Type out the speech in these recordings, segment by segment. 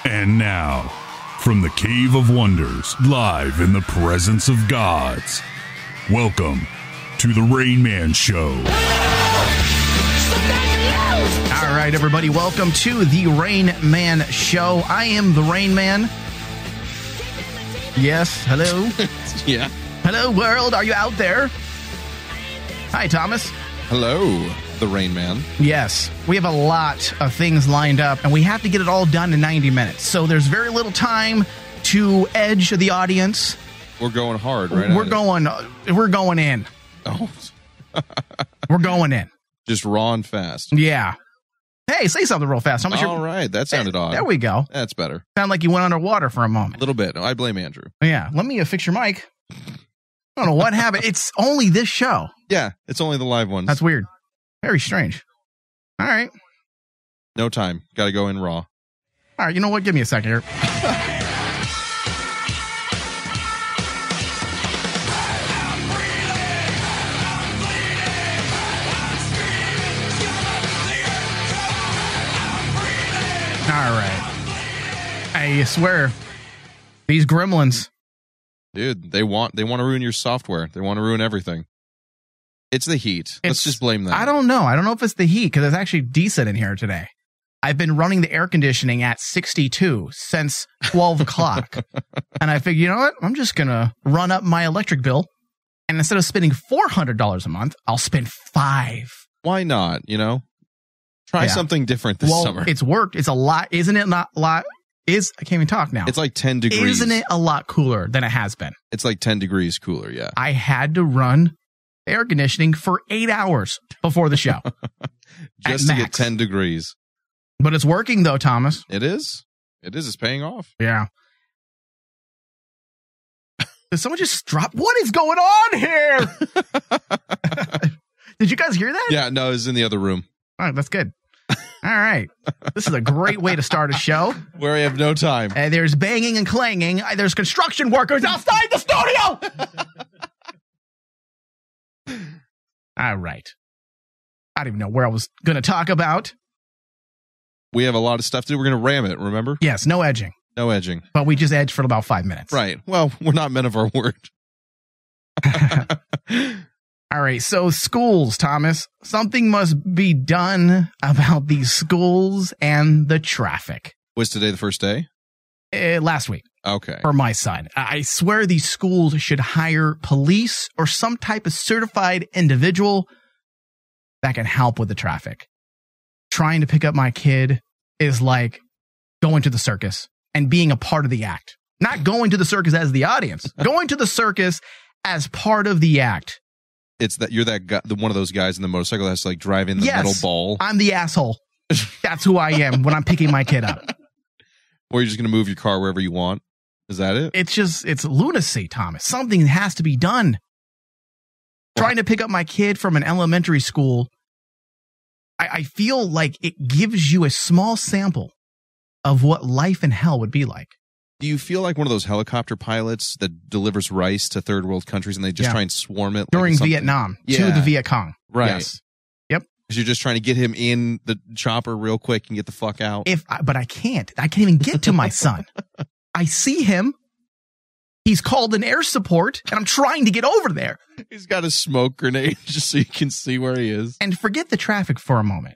And now, from the Cave of Wonders, live in the presence of gods, welcome to the Rain Man Show. All right, everybody, welcome to the Rain Man Show. I am the Rain Man. Yes, hello. Yeah. Hello, world. Are you out there? Hi, Thomas. Hello, the Rain Man. Yes, we have a lot of things lined up, and we have to get it all done in 90 minutes. So there's very little time to edge the audience. We're going hard, right? We're going in. Oh. We're going in. Just raw and fast. Yeah. Hey, say something real fast. All right, that sounded odd. There we go. That's better. Sound like you went underwater for a moment. A little bit. I blame Andrew. Yeah, let me fix your mic. I don't know what happened. It's only this show. Yeah, it's only the live ones. That's weird. Very strange. All right. No time. Got to go in raw. All right, you know what? Give me a second here. All right. I swear, these gremlins. Dude, they want to ruin your software. They want to ruin everything. It's the heat. Let's just blame that. I don't know. I don't know if it's the heat, because it's actually decent in here today. I've been running the air conditioning at 62 since 12 o'clock. And I figured, you know what? I'm just going to run up my electric bill. And instead of spending $400 a month, I'll spend $500. Why not, Try something different this summer. It's worked. It's a lot. Isn't it not a lot? I can't even talk now. It's like 10 degrees. Isn't it a lot cooler than it has been? It's like 10 degrees cooler, yeah. I had to run air conditioning for 8 hours before the show. Just to get 10 degrees. But it's working, though, Thomas. It is. It is. It's paying off. Yeah. Did someone just drop? What is going on here? Did you guys hear that? Yeah, no, it was in the other room. All right, that's good. All right. This is a great way to start a show. Where I have no time. There's banging and clanging. There's construction workers outside the studio. All right. I don't even know where I was going to talk about. We have a lot of stuff to do. We're going to ram it, remember? Yes, no edging. No edging. But we just edged for about 5 minutes. Right. Well, we're not men of our word. All right, so schools, Thomas. Something must be done about these schools and the traffic. Was today the first day? Last week. Okay. For my side. I swear these schools should hire police or some type of certified individual that can help with the traffic. Trying to pick up my kid is like going to the circus and being a part of the act. Not going to the circus as the audience. Going to the circus as part of the act. It's that you're that guy, one of those guys in the motorcycle that's like driving the metal ball. I'm the asshole. That's who I am when I'm picking my kid up. Or you're just going to move your car wherever you want. Is that it? It's lunacy, Thomas. Something has to be done. Trying to pick up my kid from an elementary school, I feel like it gives you a small sample of what life in hell would be like. Do you feel like one of those helicopter pilots that delivers rice to third world countries and they just try and swarm it? During Vietnam, to the Viet Cong. Right. Yes. Yep. Because you're just trying to get him in the chopper real quick and get the fuck out. But I can't. I can't even get to my son. I see him. He's called an air support, and I'm trying to get over there. He's got a smoke grenade just so you can see where he is. And forget the traffic for a moment.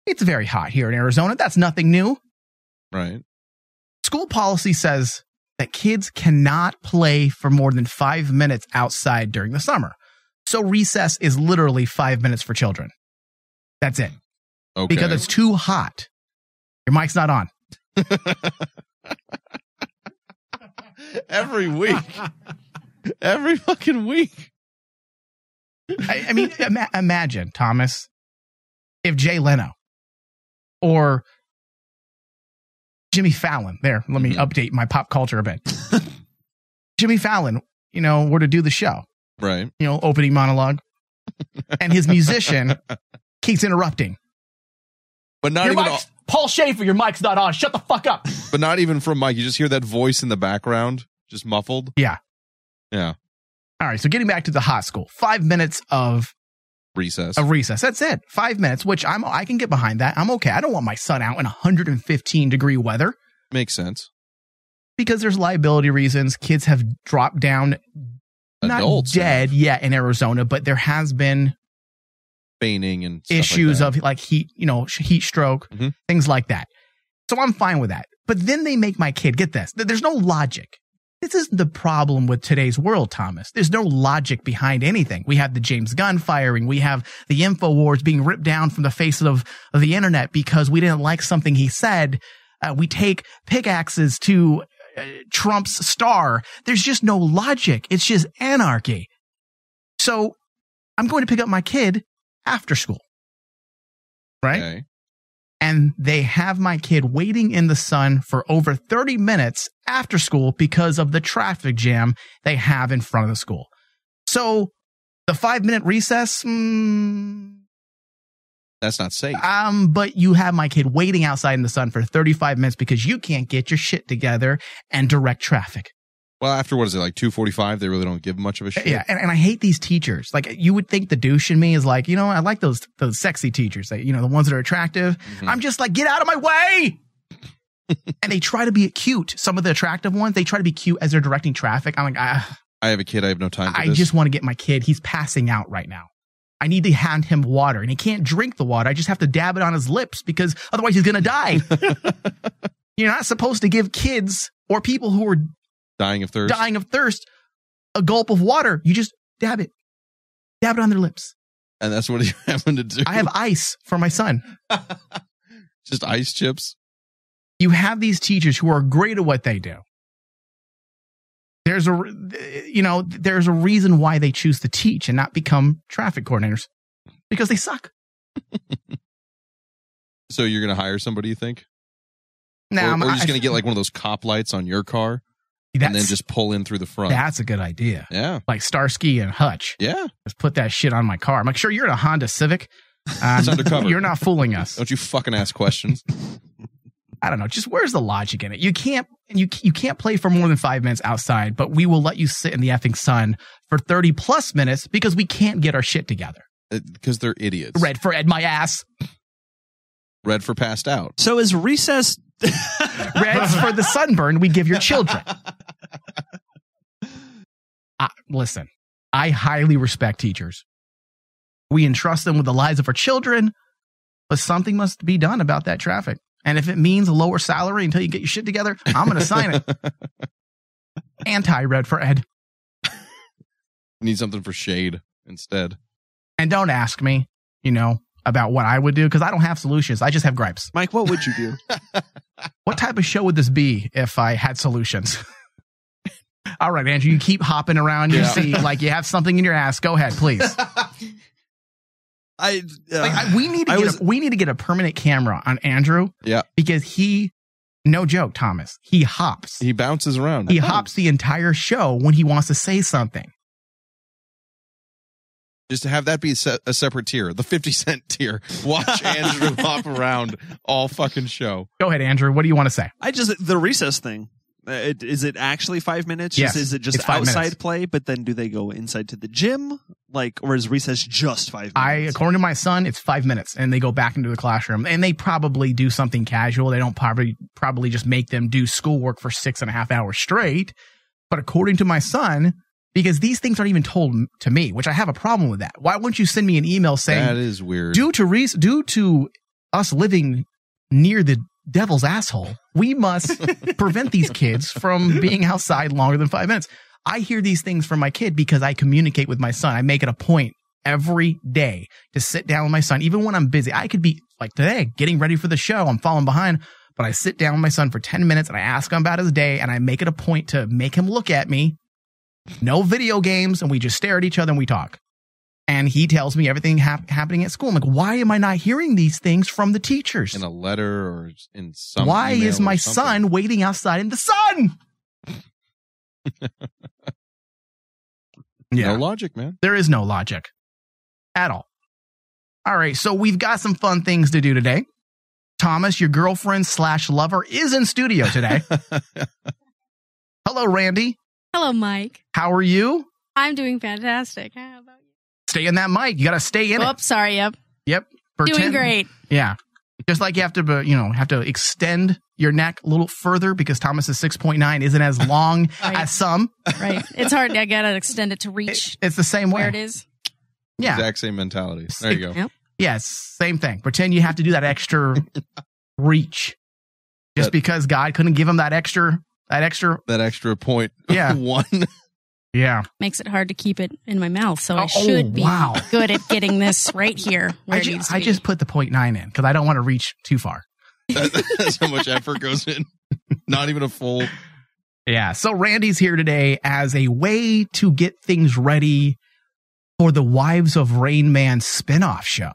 It's very hot here in Arizona. That's nothing new. Right. School policy says that kids cannot play for more than 5 minutes outside during the summer. So recess is literally 5 minutes for children. That's it. Okay. Because it's too hot. Your mic's not on. Every week. Every fucking week. I mean, imagine, Thomas, if Jay Leno or Jimmy Fallon, let me update my pop culture a bit. Jimmy Fallon, were to do the show. Right. Opening monologue. And his musician keeps interrupting. But not even... Paul Schaefer, your mic's not on. Shut the fuck up. But not even from Mike. You just hear that voice in the background, just muffled. Yeah. Yeah. All right, so getting back to the hot school. 5 minutes of recess. That's it. 5 minutes, which I can get behind that. I'm okay. I don't want my son out in 115-degree weather. Makes sense. Because there's liability reasons. Kids have dropped down, Adults not dead yet in Arizona, but there has been fainting and issues like of like heat stroke, things like that. So I'm fine with that. But then they make my kid, get this, there's no logic. This is the problem with today's world, Thomas. There's no logic behind anything. We have the James Gunn firing. We have the InfoWars being ripped down from the face of the internet because we didn't like something he said. We take pickaxes to Trump's star. There's just no logic. It's just anarchy. So I'm going to pick up my kid after school. Right? Okay. And they have my kid waiting in the sun for over 30 minutes after school because of the traffic jam they have in front of the school. So the 5-minute recess, that's not safe. But you have my kid waiting outside in the sun for 35 minutes because you can't get your shit together and direct traffic. Well, after what is it, like 2:45? They really don't give much of a shit. Yeah, and I hate these teachers. Like, you would think the douche in me is like, I like those sexy teachers, that, the ones that are attractive. Mm-hmm. I'm just like, get out of my way! And they try to be cute. Some of the attractive ones, they try to be cute as they're directing traffic. I'm like, I have a kid. I have no time for this. I just want to get my kid. He's passing out right now. I need to hand him water, and he can't drink the water. I just have to dab it on his lips because otherwise he's going to die. You're not supposed to give kids or people who are dying of thirst a gulp of water. You just dab it on their lips. And that's what you happen to do. I have ice for my son. Just ice chips. You have these teachers who are great at what they do. There's a reason why they choose to teach and not become traffic coordinators, because they suck. So you're going to hire somebody, you think? No, or you're just going to get like one of those cop lights on your car and then just pull in through the front. That's a good idea. Yeah. Like Starsky and Hutch. Yeah. Just put that shit on my car. I'm like, sure, you're in a Honda Civic. It's undercover. You're not fooling us. Don't you fucking ask questions. I don't know. Just where's the logic in it? You can't play for more than 5 minutes outside, but we will let you sit in the effing sun for 30 plus minutes because we can't get our shit together. Because they're idiots. Red for Ed my ass. Red for passed out. So is recess... Red's for the sunburn we give your children. Listen, I highly respect teachers. We entrust them with the lives of our children, but something must be done about that traffic. And if it means a lower salary until you get your shit together, I'm going to sign it. Anti-Red for Ed. Need something for shade instead. And don't ask me, about what I would do, because I don't have solutions. I just have gripes. Mike, what would you do? What type of show would this be if I had solutions? All right, Andrew, you keep hopping around your seat like you have something in your ass. Go ahead, please. We need to get a permanent camera on Andrew. Yeah. Because he, no joke, Thomas, he hops. He bounces around. He hops the entire show when he wants to say something. Just to have that be a separate tier, the 50-cent tier. Watch Andrew hop around all fucking show. Go ahead, Andrew. What do you want to say? The recess thing. Is it actually 5 minutes? Yes, is it just outside play? But then do they go inside to the gym? Or is recess just 5 minutes? According to my son, it's 5 minutes, and they go back into the classroom, and they probably do something casual. They don't probably just make them do schoolwork for 6.5 hours straight. But according to my son, because these things aren't even told to me, which I have a problem with that. Why wouldn't you send me an email saying that is weird? Due to us living near the devil's asshole, we must prevent these kids from being outside longer than 5 minutes. I hear these things from my kid because I communicate with my son. I make it a point every day to sit down with my son, even when I'm busy. I could be like today, getting ready for the show. I'm falling behind, but I sit down with my son for 10 minutes and I ask him about his day, and I make it a point to make him look at me. No video games, and we just stare at each other and we talk. And he tells me everything happening at school. I'm like, why am I not hearing these things from the teachers? In a letter or in some Why email is my or something? son waiting outside in the sun? No logic, man. There is no logic at all. All right, so we've got some fun things to do today. Thomas, your girlfriend / lover, is in studio today. Hello, Randy. Hello, Mike. How are you? I'm doing fantastic. How about you? Stay in that mic. You got to stay in it. Oops, sorry. Yep. Yep. Doing great. Yeah. Just like you have to extend your neck a little further because Thomas's 6.9 isn't as long as some. Right. It's hard. I gotta extend it to reach. It's the same way. Where it is. Yeah. Exact same mentality. There you go. Yep. Yes, same thing. Pretend you have to do that extra reach. Just because God couldn't give him that extra point. Yeah. One. Yeah. Makes it hard to keep it in my mouth, so I should be good at getting this right here. Where I just put the 0.9 in because I don't want to reach too far. That's how much effort goes in. Not even a full. Yeah. So Randy's here today as a way to get things ready for the Wives of Rain Man spinoff show.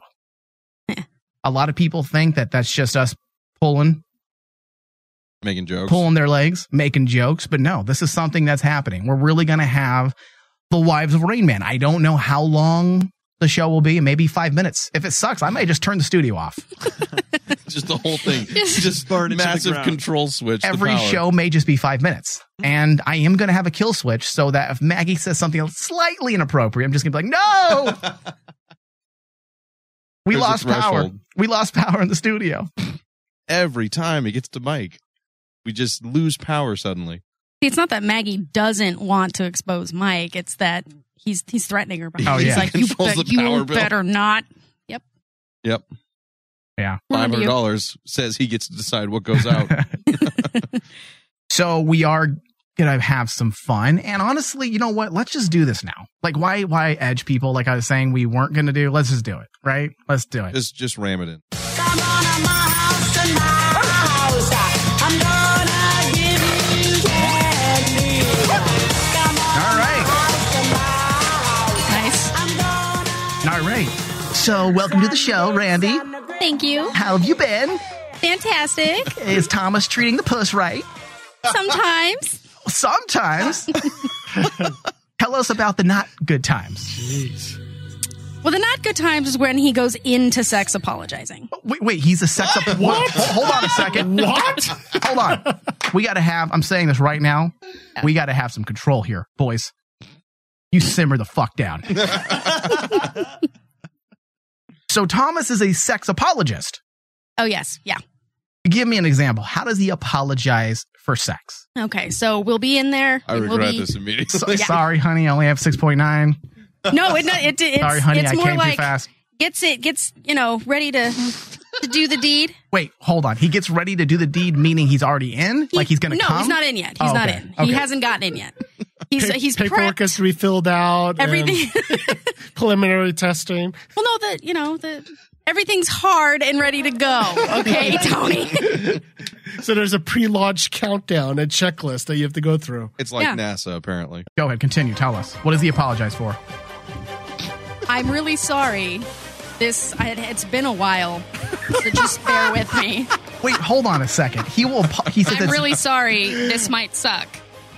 A lot of people think that that's just us making jokes, pulling their legs, making jokes. But no, this is something that's happening. We're really going to have the Wives of Rain Man. I don't know how long the show will be. Maybe 5 minutes. If it sucks, I might just turn the studio off. Just the whole thing. Just burn it massive control switch. Every show may just be 5 minutes. And I am going to have a kill switch so that if Maggie says something slightly inappropriate, I'm just going to be like, no! We lost power. We lost power in the studio. Every time it gets to Mike, we just lose power suddenly. It's not that Maggie doesn't want to expose Mike. It's that he's threatening her. Oh, He's yeah. like, you better not. Yep. Yeah. $500 says he gets to decide what goes out. So we are going to have some fun. And honestly, you know what? Let's just do this now. Like, why edge people like I was saying we weren't going to do? Let's just do it, right? Let's do it. Just ram it in. Come on to my house I'm gonna give you candy. Come on. All right. Nice. All right. So welcome to the show, Randy. Thank you. How have you been? Fantastic. Is Thomas treating the puss right? Sometimes. Sometimes. Tell us about the not good times. Jeez. Well, the not good times is when he goes into sex apologizing. Wait, he's a sex... What? Hold on a second. What? Hold on. We got to have... I'm saying this right now. We got to have some control here, boys. You simmer the fuck down. So Thomas is a sex apologist. Oh, yes. Yeah. Give me an example. How does he apologize for sex? Okay, so we'll be in there. I regret this immediately. Sorry, honey, I only have 6.9. No, it's sorry, honey, it's I more came like too fast. Gets ready to do the deed. Wait, hold on. He gets ready to do the deed, meaning he's already in? Like he's going to come? No, he's not in yet. He's not in. He hasn't gotten in yet. He's paperwork prepped. has to be filled out. Everything. Preliminary testing. Well, no, everything's hard and ready to go. Okay, Tony. So there's a pre-launch countdown, a checklist that you have to go through. It's like NASA, apparently. Go ahead, continue. Tell us. What does he apologize for? I'm really sorry. It's been a while, so just bear with me. Wait, hold on a second. He said I'm really sorry. This might suck.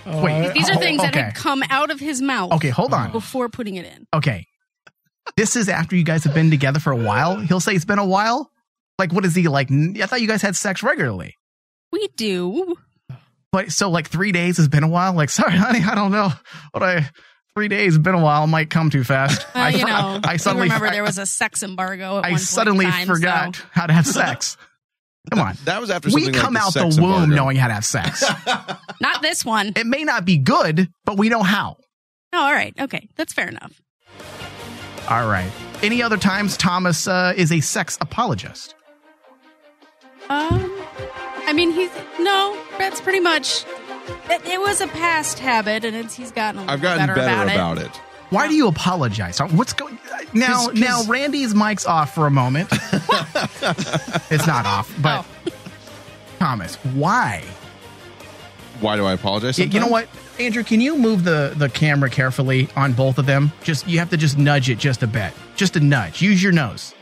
Wait, these are things that had come out of his mouth. Okay, hold on. Before putting it in. Okay. This is after you guys have been together for a while? He'll say it's been a while? Like, what is he like? I thought you guys had sex regularly. We do. But so like 3 days has been a while? Like, sorry, honey, I don't know. 3 days has been a while. Might come too fast. I suddenly remember there was a sex embargo at one point in time, forgot how to have sex. Come on. That was after we something come like out sex the womb embargo. knowing how to have sex. Not this one. It may not be good, but we know how. Oh, all right. Okay. That's fair enough. All right. Any other times Thomas is a sex apologist? That's pretty much. It was a past habit, and he's gotten. I've gotten better about it. Why do you apologize? What's going now? Now Randy's mic's off for a moment. It's not off, but Thomas, why? Why do I apologize? You know what, Andrew? Can you move the camera carefully on both of them? You have to just nudge it just a bit, just a nudge. Use your nose.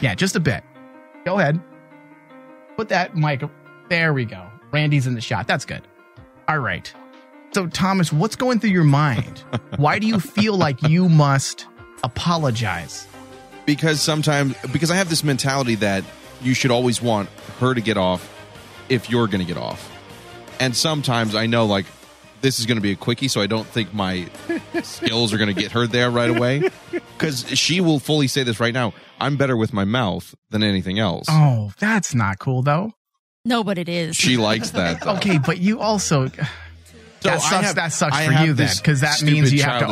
Yeah, just a bit. Go ahead. Put that mic. There we go. Randy's in the shot. That's good. All right. So, Thomas, what's going through your mind? Why do you feel like you must apologize? Because I have this mentality that you should always want her to get off if you're going to get off. And sometimes I know, like, this is going to be a quickie, so I don't think my skills are going to get her there right away. Because she will fully say this right now. I'm better with my mouth than anything else. Oh, that's not cool, though. No, but it is. She likes that, though. Okay, but you also... So that sucks for you then, because that means you have to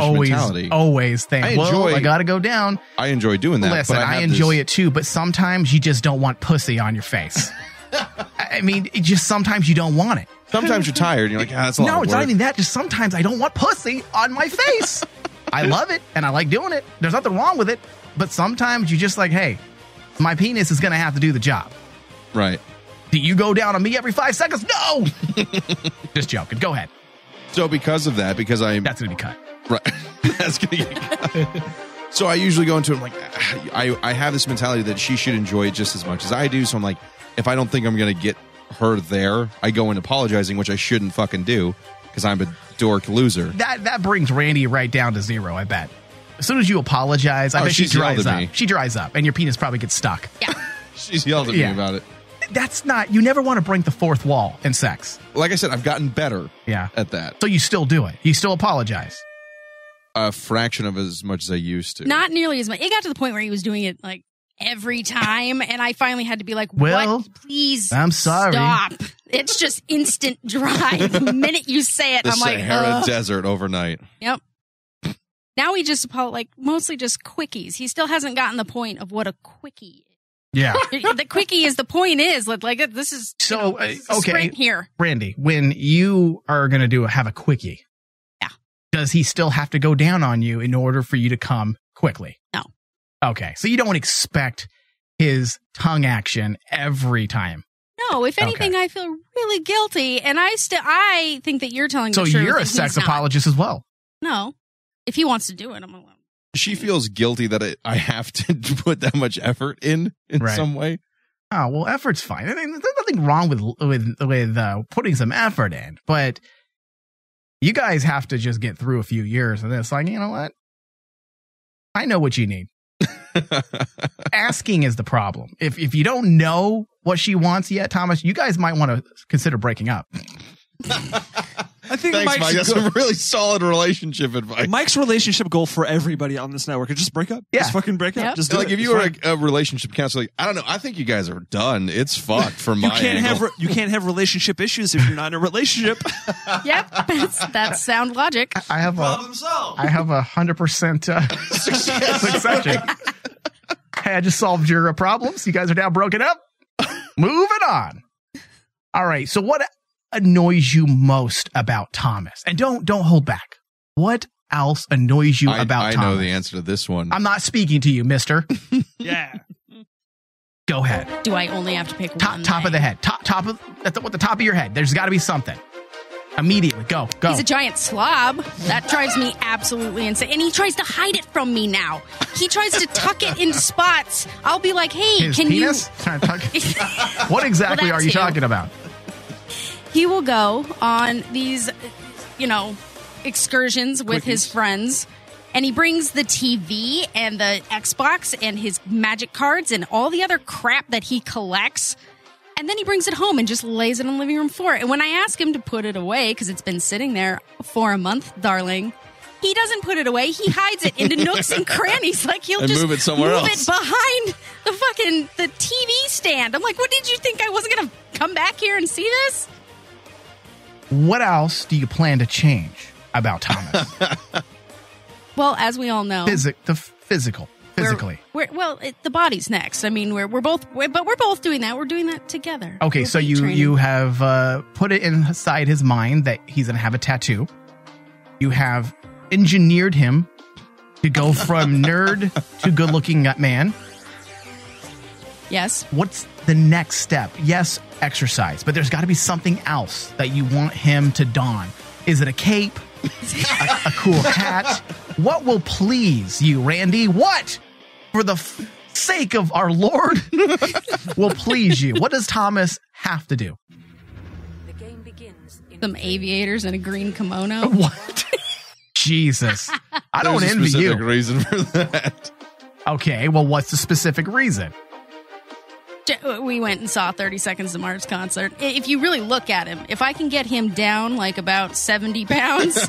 always think, I got to go down. I enjoy doing that. Listen, I enjoy it too, but sometimes you just don't want pussy on your face. I mean, sometimes you don't want it. Sometimes you're tired and you're like, that's a lot of work. No, it's not even that. Just sometimes I don't want pussy on my face. I love it and I like doing it. There's nothing wrong with it. But sometimes you just like, hey, my penis is going to have to do the job. Right. Do you go down on me every 5 seconds? No! Just joking. Go ahead. So because of that, because that's going to be cut. Right. That's going to get cut. So I usually go into it, I'm like, I have this mentality that she should enjoy it just as much as I do. So I'm like, if I don't think I'm going to get her there, I go in apologizing, which I shouldn't fucking do because I'm a dork loser. That brings Randy right down to zero, I bet. As soon as you apologize, I bet she dries up. She dries up, and your penis probably gets stuck. Yeah. She's yelled at me about it. That's not... You never want to break the fourth wall in sex. Like I said, I've gotten better at that. So you still do it. You still apologize. A fraction of as much as I used to. Not nearly as much. It got to the point where he was doing it like every time, and I finally had to be like, well, what? Please I'm sorry. Stop. It's just instant dry. The minute you say it, I'm like, Sahara Desert overnight. Yep. Now we just mostly just quickies. He still hasn't gotten the point of what a quickie is. Yeah. The quickie is the point is like this is so okay sprint here. Randy, when you are going to have a quickie, does he still have to go down on you in order for you to come quickly? No. Okay. So you don't expect his tongue action every time. No, if anything, I feel really guilty, and I think that you're telling the truth. So you're a sex apologist as well. No. If he wants to do it, I'm alone. She feels guilty that I have to put that much effort in some way. Oh, well, effort's fine. I mean, there's nothing wrong with putting some effort in, but you guys have to just get through a few years and it's like, you know what? I know what you need. Asking is the problem. If you don't know what she wants yet, Thomas, you guys might want to consider breaking up. I think Thanks, Mike. That's some really solid relationship advice. Mike's relationship goal for everybody on this network is just break up. Yeah. Just fucking break up. Yep. Just do like it. if you were a relationship counselor, like, I don't know. I think you guys are done. It's fucked from my angle. You can't have relationship issues if you're not in a relationship. Yep, that's sound logic. I have Problem solved. I have 100% succession. Hey, I just solved your problems. You guys are now broken up. Moving on. All right. So what annoys you most about Thomas? And don't hold back. What else annoys you about Thomas? I know the answer to this one. I'm not speaking to you, mister. Yeah. Go ahead. Do I only have to pick one? Top of the head. Top of at the top of your head. There's got to be something. Immediately. Go. He's a giant slob. That drives me absolutely insane. And he tries to hide it from me now. He tries to tuck it into spots. I'll be like, hey, His can penis? What exactly are you talking about? He will go on these, excursions with his friends. And he brings the TV and the Xbox and his magic cards and all the other crap that he collects. And then he brings it home and just lays it on the living room floor. And when I ask him to put it away, because it's been sitting there for a month, darling, he doesn't put it away. He hides it into nooks and crannies. Like he'll just move it somewhere else. It behind the TV stand. I'm like, what did you think? I wasn't going to come back here and see this? What else do you plan to change about Thomas? Well, as we all know, physically. The body's next. I mean, we're both doing that. We're doing that together. Okay, so you have put it inside his mind that he's gonna have a tattoo. You have engineered him to go from nerd to good-looking man. Yes. What's the next step? Yes, exercise, but there's got to be something else that you want him to don. Is it a cape? a cool hat? What will please you, Randy? What, for the sake of our Lord, will please you? What does Thomas have to do? The game begins. Some aviators and a green kimono. What? Jesus. I don't There's envy a specific you. reason for that. Okay, well, what's the specific reason? We went and saw 30 Seconds to Mars concert. If you really look at him, if I can get him down like about 70 pounds,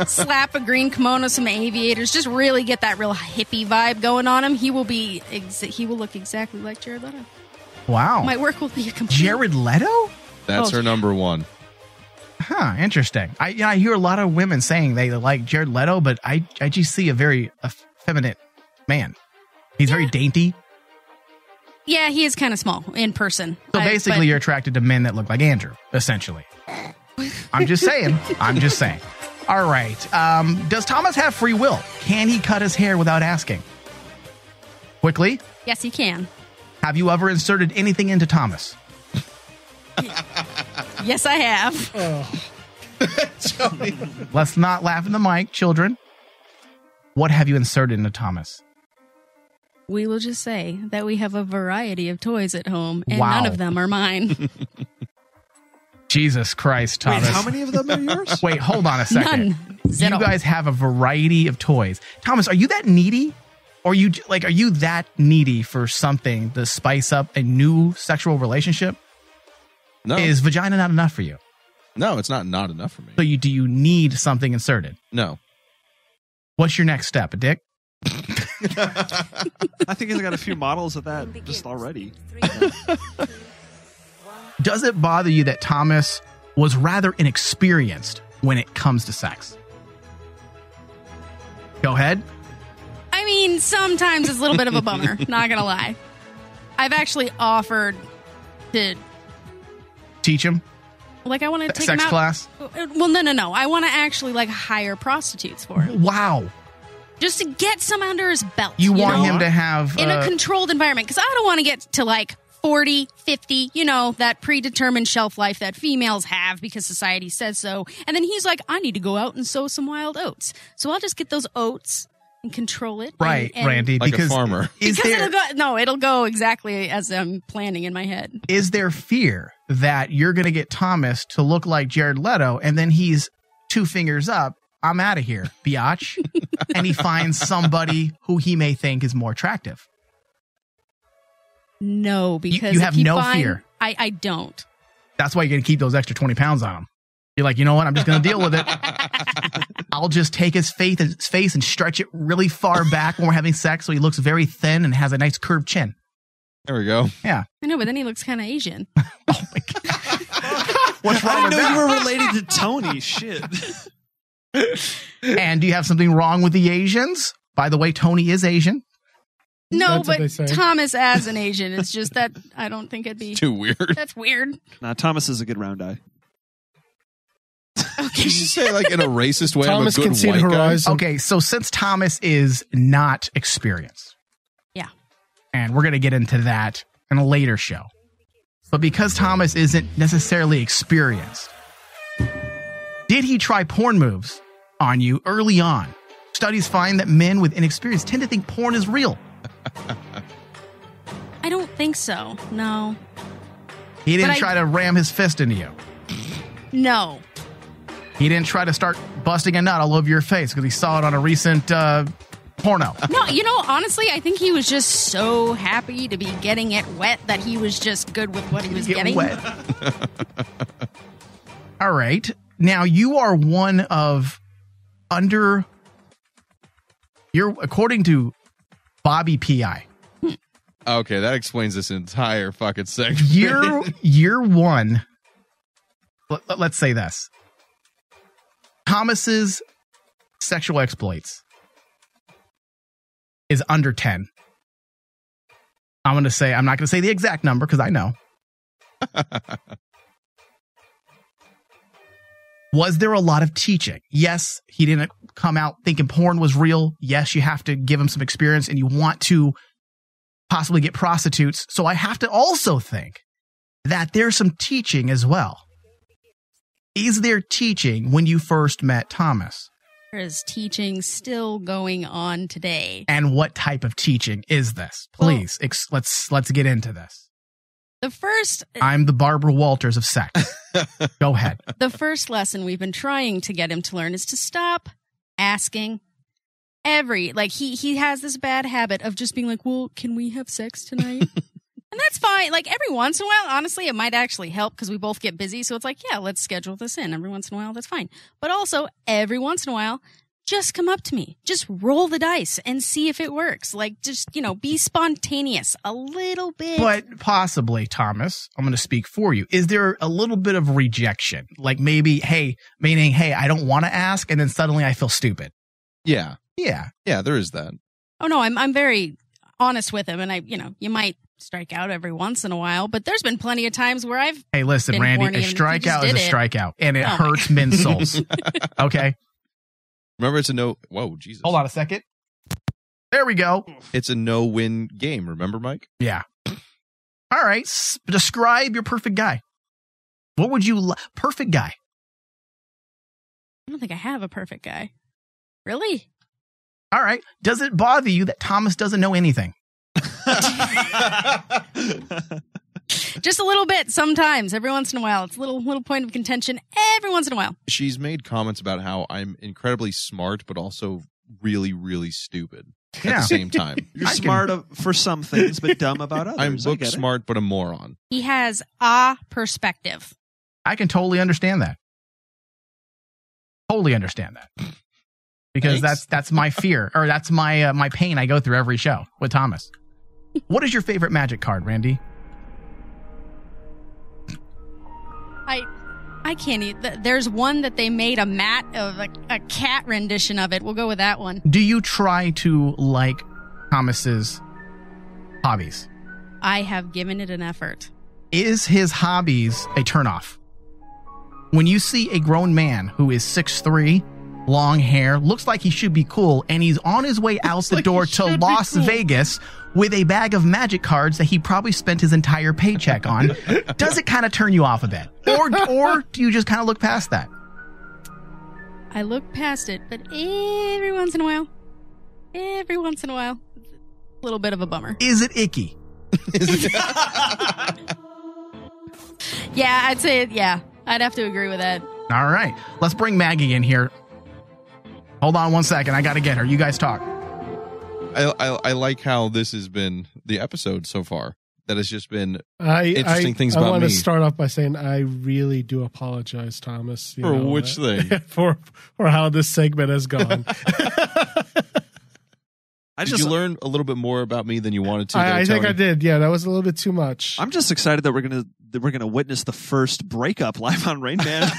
slap a green kimono, some aviators, just really get that real hippie vibe going on him, he will look exactly like Jared Leto. Wow. My work will be a complete. Jared Leto? That's her number one. Huh, interesting. I hear a lot of women saying they like Jared Leto, but I just see a very effeminate man. He's very dainty. Yeah, he is kind of small in person. So basically, you're attracted to men that look like Andrew, essentially. I'm just saying. All right. Does Thomas have free will? Can he cut his hair without asking? Quickly. Yes, he can. Have you ever inserted anything into Thomas? Yes, I have. Let's not laugh in the mic, children. What have you inserted into Thomas? We will just say that we have a variety of toys at home, and Wow. none of them are mine. Jesus Christ, Thomas. Wait, how many of them are yours? Wait, hold on a second. None. You Zero. guys have a variety of toys. Thomas, are you that needy? Or are you that needy for something to spice up a new sexual relationship? No, Is vagina not enough for you? no, it's not enough for me. So do you need something inserted? No. What's your next step, a dick? I think he's got a few models of that just already. Does it bother you that Thomas was rather inexperienced when it comes to sex? Go ahead. I mean, sometimes it's a little bit of a bummer, not gonna lie. I've actually offered to, Teach him. I want to take Sex him out. class. Well, no. I want to actually hire prostitutes for him, Wow. just to get some under his belt. You want know? him to have in a controlled environment, because I don't want to get to 40, 50, that predetermined shelf life that females have because society says so. And then he's like, I need to go out and sow some wild oats. So I'll just get those oats and control it. right, and Randy, Like because a farmer. it'll go exactly as I'm planning in my head. Is there fear that you're going to get Thomas to look like Jared Leto and then he's 2 fingers up, I'm out of here, biatch, and he finds somebody who he may think is more attractive? No, because you if have he no fear. I don't. That's why you're going to keep those extra 20 pounds on him. You're like, you know what? I'm just going to deal with it. I'll just take his face and stretch it really far back when we're having sex so he looks very thin and has a nice curved chin. There we go. Yeah. I know, but then he looks kind of Asian. Oh my God. What's wrong I with didn't know that? you were related to Tony. Shit. And do you have something wrong with the Asians? By the way, Tony is Asian. No, That's what they but say. Thomas as an Asian, it's just that I don't think it'd be. Too weird. That's weird. Nah, Thomas is a good round eye. Did you say in a racist way? Thomas I'm a can good see the white guy? horizon. Okay, so since Thomas is not experienced, Yeah. and we're going to get into that in a later show, but because Thomas isn't necessarily experienced, did he try porn moves on you early on? Studies find that men with inexperience tend to think porn is real. I don't think so. No. He didn't But try to ram his fist into you. No. He didn't try to start busting a nut all over your face because he saw it on a recent porno. No, honestly, I think he was just so happy to be getting it wet that he was just good with what he was Get getting. wet. All right. Now, you are one of you're, according to Bobby P.I., Okay, that explains this entire fucking segment. Year one. Let's say this. Thomas's sexual exploits is under 10. I'm not going to say the exact number because I know. Was there a lot of teaching? Yes, he didn't come out thinking porn was real. Yes, you have to give him some experience and you want to possibly get prostitutes. So I have to also think that there's some teaching as well. Is there teaching when you first met Thomas? There is teaching still going on today. And what type of teaching is this? Please, let's get into this. The first I'm the Barbara Walters of sex. Go ahead. the first lesson we've been trying to get him to learn is to stop asking he has this bad habit of just being like, well, can we have sex tonight? And that's fine. Like every once in a while, honestly, it might actually help because we both get busy. So it's like, yeah, let's schedule this in every once in a while. That's fine. But also every once in a while, just come up to me, just roll the dice and see if it works. Like just, be spontaneous a little bit. But possibly, Thomas, I'm going to speak for you. Is there a little bit of rejection? Like maybe, hey, I don't want to ask. And then suddenly I feel stupid. Yeah. Yeah. Yeah, there is that. Oh no, I'm very honest with him. And you might strike out every once in a while, but there's been plenty of times where I've Hey, listen, been Randy, horny a and he just strikeout is did a it. strikeout and it Oh my hurts men's souls. Okay. Remember, it's a no. Whoa, Jesus. Hold on a second. There we go. It's a no-win game. Remember, Mike? Yeah. All right. Describe your perfect guy. What would you perfect guy? I don't think I have a perfect guy. Really? All right. Does it bother you that Thomas doesn't know anything? Just a little bit sometimes, every once in a while. It's a little point of contention every once in a while. She's made comments about how I'm incredibly smart, but also really, really stupid at the same time. You're smart for some things, but dumb about others. I'm I book get it. smart, but a moron. He has a perspective. I can totally understand that. Totally understand that. Because Thanks. that's my fear, or that's my my pain I go through every show with Thomas. What is your favorite magic card, Randy? I can't eat. There's one that they made a mat of a cat rendition of it. We'll go with that one. Do you try to like Thomas's hobbies? I have given it an effort. Is his hobbies a turnoff? When you see a grown man who is 6'3", long hair, looks like he should be cool, and he's on his way out the door to Las Vegas with a bag of magic cards that he probably spent his entire paycheck on, does it kind of turn you off a bit? Or do you just kind of look past that? I look past it, but every once in a while, it's a little bit of a bummer. Is it icky? Yeah, I'd say it. Yeah, I'd have to agree with that. All right. Let's bring Maggie in here. Hold on one second. I got to get her. You guys talk. I like how this has been the episode so far. That has just been interesting things about me. I want to start off by saying I really do apologize, Thomas. For which thing? For how this segment has gone. Did you learn a little bit more about me than you wanted to? I think I did. Yeah, that was a little bit too much. I'm just excited that we're gonna witness the first breakup live on Rain Man.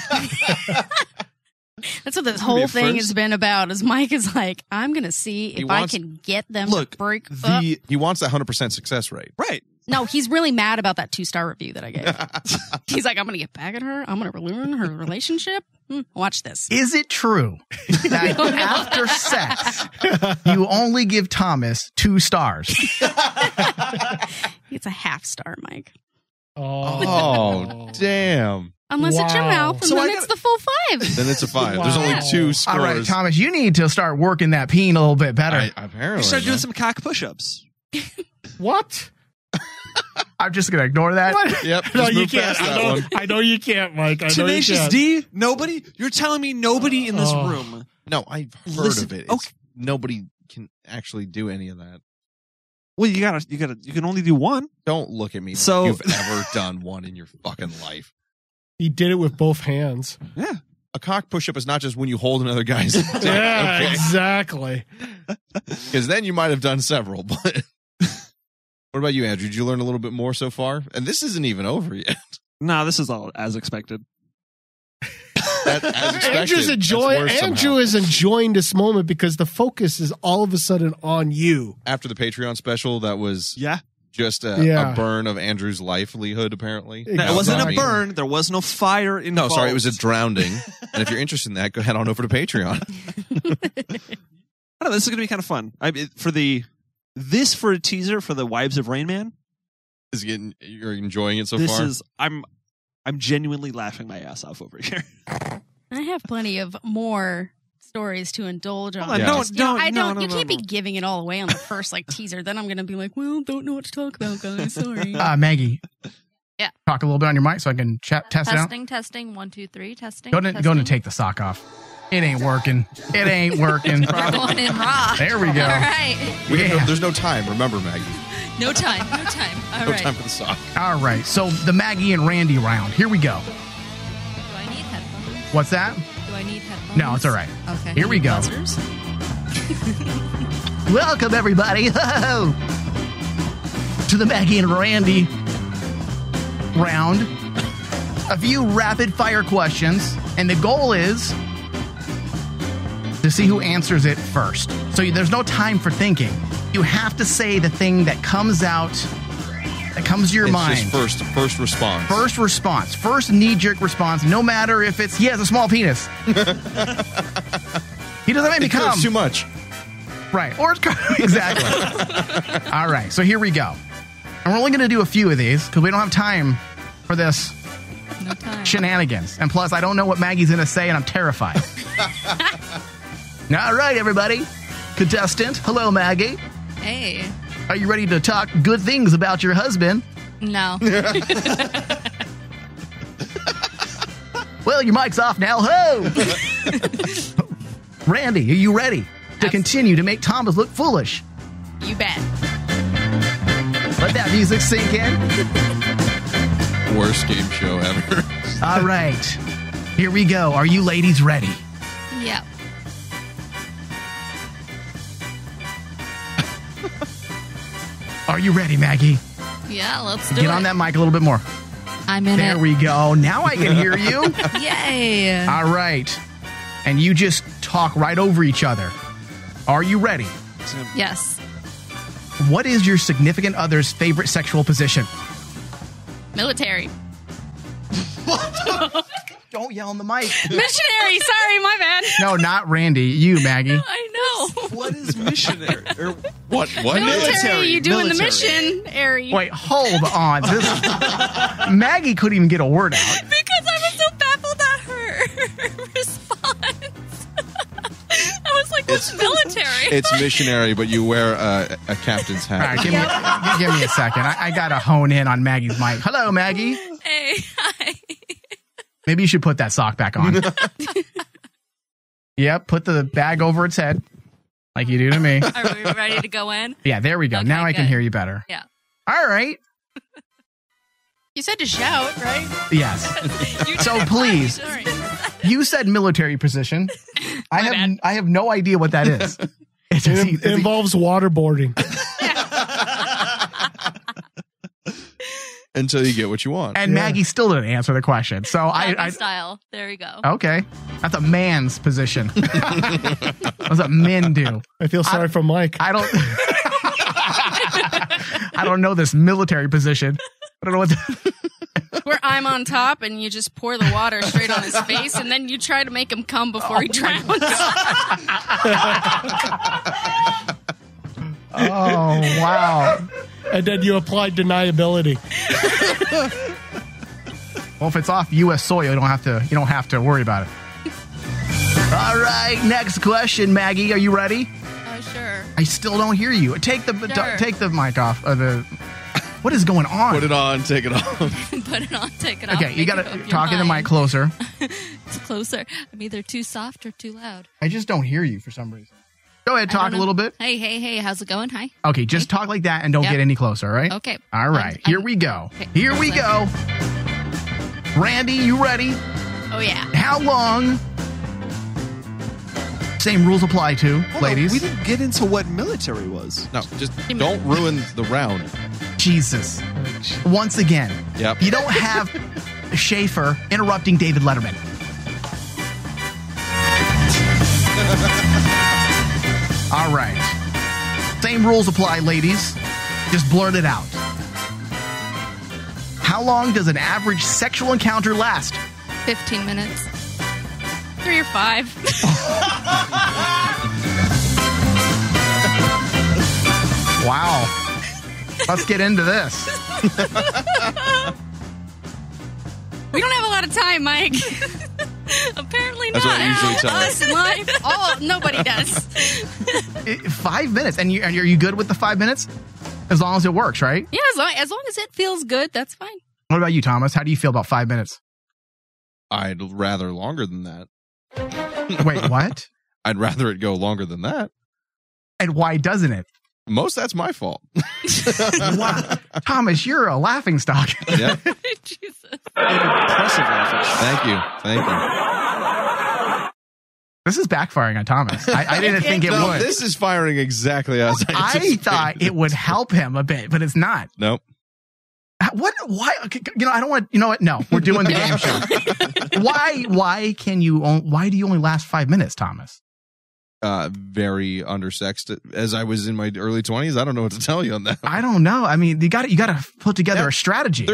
That's what this whole thing has been about. Is Mike is like, I'm gonna see if I can get them to break up. He wants that 100% success rate, right? No, he's really mad about that 2-star review that I gave. He's like, I'm going to get back at her. I'm going to ruin her relationship. Watch this. Is it true that after sex, you only give Thomas 2 stars? It's a half star, Mike. Oh, damn. Unless it's your mouth, and then it's the full 5. Then it's a 5. Wow. There's only 2 scores. All right, Thomas, you need to start working that peen a little bit better. Apparently. You start doing some cock push-ups. What? I'm just going to ignore that. What? Yep. No, you can't. I know you can't, Mike. I know you Tenacious can't. D? Nobody? You're telling me nobody in this room? No, I've heard of it. Nobody can actually do any of that. Well, you can only do one. Don't look at me like you've ever done one in your fucking life. He did it with both hands. Yeah. A cock push-up is not just when you hold another guy's dick. Yeah, okay? exactly. Because then you might have done several, but... What about you, Andrew? Did you learn a little bit more so far? And this isn't even over yet. No, this is all as expected. As expected. Andrew is enjoying this moment because the focus is all of a sudden on you. After the Patreon special, that was just a burn of Andrew's livelihood, apparently. Exactly. It wasn't a burn. There was no fire involved. No, sorry, it was a drowning. And if you're interested in that, go head on over to Patreon. I don't know, this is going to be kind of fun. For a teaser for the Wives of Rain Man. You're enjoying it so far? I'm genuinely laughing my ass off over here. I have plenty of more stories to indulge on. You can't be giving it all away on the first teaser. Then I'm going to be like, well, don't know what to talk about, guys. Sorry. Maggie. Yeah. Talk a little bit on your mic so I can test it out. Testing. 1, 2, 3. Testing. Go to take the sock off. It ain't working. It ain't working. We're going in raw. There we go. All right. There's no time. Remember, Maggie. No time. No time. All No right. time for the sock. All right. So the Maggie and Randi round. Here we go. Do I need headphones? What's that? Do I need headphones? No, it's all right. Okay. Here we go. Buzzers? Welcome, everybody, to the Maggie and Randi round. A few rapid fire questions, and the goal is to see who answers it first. So there's no time for thinking. You have to say the thing that comes out, that comes to your mind. Just first response. First response. First knee-jerk response, no matter if it's, he has a small penis. He doesn't make me come. It's too much. Right. Or it's exactly. All right. So here we go. And we're only going to do a few of these because we don't have time for this No time. shenanigans. And plus, I don't know what Maggie's going to say, and I'm terrified. All right, everybody. Contestant. Hello, Maggie. Hey. Are you ready to talk good things about your husband? No. Well, your mic's off now. Ho! Randi, are you ready to continue to make Thomas look foolish? You bet. Let that music sink in. Worst game show ever. All right. Here we go. Are you ladies ready? Yeah. Are you ready, Maggie? Yeah, let's do it. Get on that mic a little bit more. I'm in There it. we go. Now I can hear you. Yay. All right. And you just talk right over each other. Are you ready? Yes. What is your significant other's favorite sexual position? Military. Don't yell in the mic. Missionary. Sorry, my bad. No, not Randi. You, Maggie. I know. What is missionary? Or What? Military. You doing the Military. missionary. Wait, hold on. Maggie couldn't even get a word out. Because I was so baffled at her response. I was like, what's military? It's missionary, but you wear a captain's All hat. right, give me a second. I got to hone in on Maggie's mic. Hello, Maggie. Hey, hi. Maybe you should put that sock back on. Yep, put the bag over its head, like you do to me. Are we ready to go in? Yeah, there we go. Okay, now I can good. hear you better. Yeah. All right. You said to shout, right? Yes. You So did. please. Sorry. You said military position. I have no idea what that is. It's It involves waterboarding. Until you get what you want. and Maggie still didn't answer the question. So Doggy style. There we go. okay. That's a man's position. That's what men do. I feel sorry for Mike. I don't. I don't know this military position. I don't know what. Where I'm on top and you just pour the water straight on his face and then you try to make him come before he drowns. Oh wow. And then you applied deniability. Well, if it's off U.S. soil, you don't have to worry about it. All right, next question, Maggie. Are you ready? Oh, sure. I still don't hear you. Take the mic off. What is going on? Put it on, take it off. Put it on, take it off. Okay, you make got it up to your talk in the mic mind. closer. It's closer. I'm either too soft or too loud. I just don't hear you for some reason. Go ahead, I talk don't a know. little bit. Hey, how's it going? Hi. Okay, just talk like that and don't Yep. get any closer, all right? Okay. All right, here we go. Okay. Here we go. Randi, you ready? Oh, yeah. How long? Same rules apply to, Hold on, ladies. we didn't get into what military was. No, just don't ruin the round. Jesus. Once again, Yep. you don't have Schaefer interrupting David Letterman. All right. Same rules apply, ladies. Just blurt it out. How long does an average sexual encounter last? 15 minutes. 3 or 5. Wow. Let's get into this. We don't have a lot of time, Mike. Apparently That's not. what I usually tell her. Us in life. Oh, nobody does. 5 minutes. And are you good with the 5 minutes? As long as it works, right? Yeah, as long as it feels good, that's fine. What about you, Thomas? How do you feel about 5 minutes? I'd rather longer than that. Wait, what? I'd rather it go longer than that. And why doesn't it? Most that's my fault. Wow. Thomas, you're a laughingstock. Yeah. Jesus. Impressive laughing. Thank you. This is backfiring on Thomas. I didn't think it No, would. this is firing exactly as I I anticipated. thought it would help him a bit, but it's not. Nope. What? Why? I don't want. You know what? No, we're doing the game show. Why? Why do you only last 5 minutes, Thomas? Very undersexed as I was in my early 20s. I don't know what to tell you on that. I don't know. I mean, you got to put together a strategy.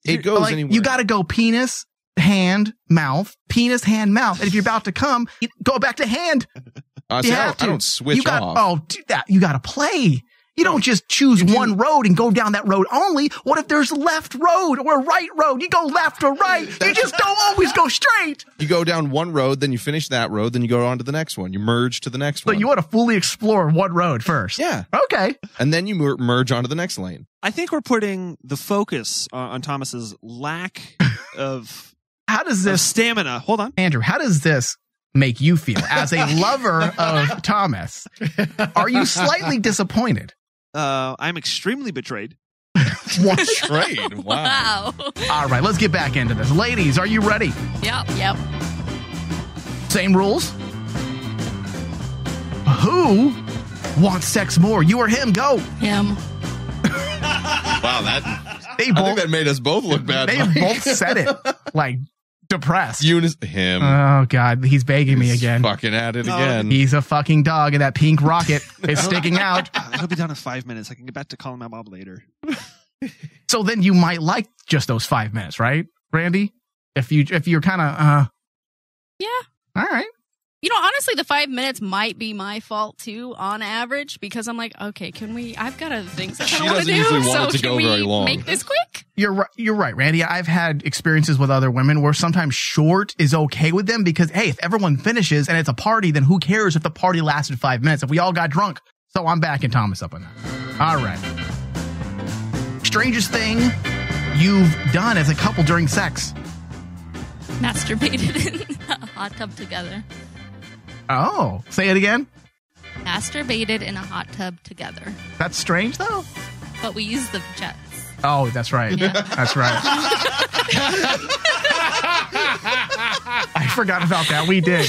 It goes Like, anywhere. you got to go penis, hand, mouth, penis, hand, mouth. And if you're about to come, you go back to hand. See, I don't switch off. Oh, do that. You got to play. You don't just choose one road and go down that road only. What if there's a left road or a right road? You go left or right. You just don't always go straight. You go down one road, then you finish that road, then you go on to the next one. You merge to the next So one. you want to fully explore one road first. Yeah. Okay. And then you merge onto the next lane. I think we're putting the focus on Thomas's lack of How does this, stamina. Hold on. Andrew, how does this make you feel as a lover of Thomas? Are you slightly disappointed? I'm extremely betrayed. Trade. Wow. Wow. All right, let's get back into this. Ladies, are you ready? Yep. Same rules. Who wants sex more? You or him? Go. Him. Wow, They I both think that made us both look bad. they Mike. both said it like depressed. Him. Oh God, he's begging me He's again. Fucking at it again. He's a fucking dog, and that pink rocket is sticking out. He'll be done in 5 minutes. I can get back to calling my mom later. So then you might like just those 5 minutes, right, Randy? If you're kind of Yeah. all right. You know, honestly, the 5 minutes might be my fault too, on average, because I'm like, okay, I've got other things that She I want to doesn't do. usually want So it to can go we very long. make this quick? You're right, Randy. I've had experiences with other women where sometimes short is okay with them because, hey, if everyone finishes and it's a party, then who cares if the party lasted 5 minutes if we all got drunk? So I'm backing Thomas up on that. All right. Strangest thing you've done as a couple during sex? Masturbated in a hot tub together. Oh, say it again. Masturbated in a hot tub together. That's strange, though. But we use the jets. Oh, that's right. Yeah. That's right. I forgot about that. We did.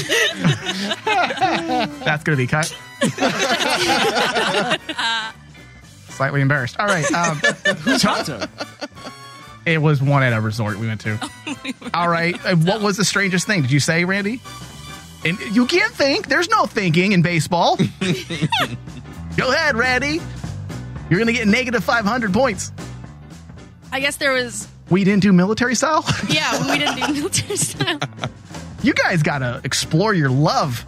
That's going to be cut. Slightly embarrassed. All right. Who's hot tub? It was one at a resort we went to. All right. What was the strangest thing? Did you say, Randy? And you can't think. There's no thinking in baseball. Go ahead, Randy. You're going to get negative 500 points. I guess there was, We didn't do military style? yeah, we didn't do military style. You guys got to explore your love.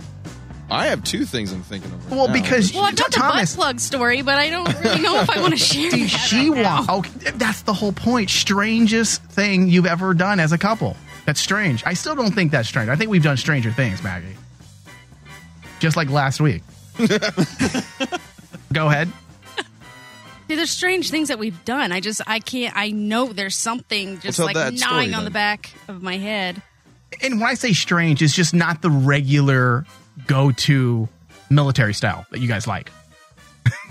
I have two things I'm thinking of. Right Well, now. because Well, I've got the Thomas, butt plug story, but I don't really know if I want to share that she right now. wants. Okay, that's the whole point. Strangest thing you've ever done as a couple. That's strange. I still don't think that's strange. I think we've done stranger things, Maggie. Just like last week. Go ahead. See, there's strange things that we've done. I know there's something just tell like that story gnawing on then. the back of my head. And when I say strange, it's just not the regular go-to military style that you guys like.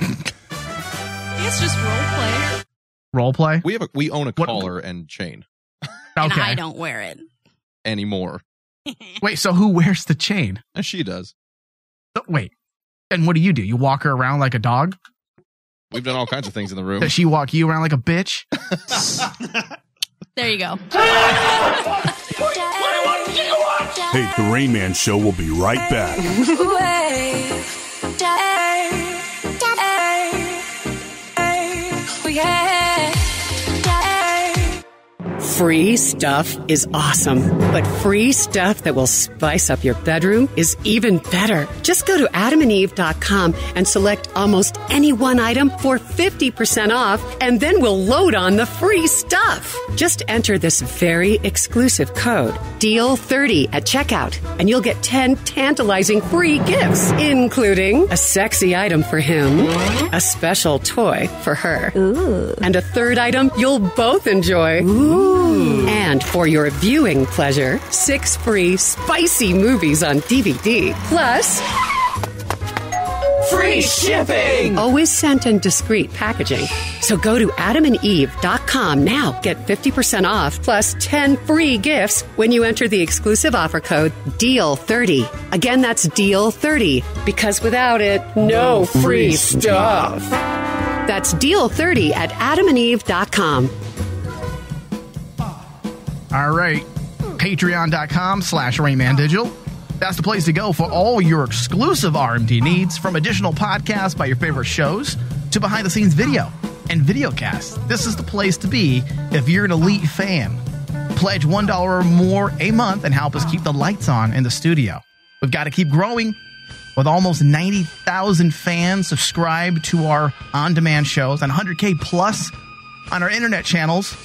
It's just role play, Role play? we own a What- collar and chain and Okay. I don't wear it. anymore. Wait, so who wears the chain? And she does. Wait. And what do? You walk her around like a dog? We've done all kinds of things in the room. Does she walk you around like a bitch? There you go. Hey, the Rain Man Show will be right back. Free stuff is awesome, but free stuff that will spice up your bedroom is even better. Just go to adamandeve.com and select almost any one item for 50% off, and then we'll load on the free stuff. Just enter this very exclusive code, DEAL30 at checkout, and you'll get 10 tantalizing free gifts, including a sexy item for him, a special toy for her, and a third item you'll both enjoy. And for your viewing pleasure, 6 free spicy movies on DVD, plus free shipping! Always sent in discreet packaging. So go to adamandeve.com now. Get 50% off plus 10 free gifts when you enter the exclusive offer code DEAL30. Again, that's DEAL30, because without it, no free stuff. That's DEAL30 at adamandeve.com. All right. Patreon.com/RainmanDigital. That's the place to go for all your exclusive RMD needs, from additional podcasts by your favorite shows to behind-the-scenes video and videocasts. This is the place to be if you're an elite fan. Pledge $1 or more a month and help us keep the lights on in the studio. We've got to keep growing. With almost 90,000 fans subscribed to our on-demand shows and 100K plus on our internet channels.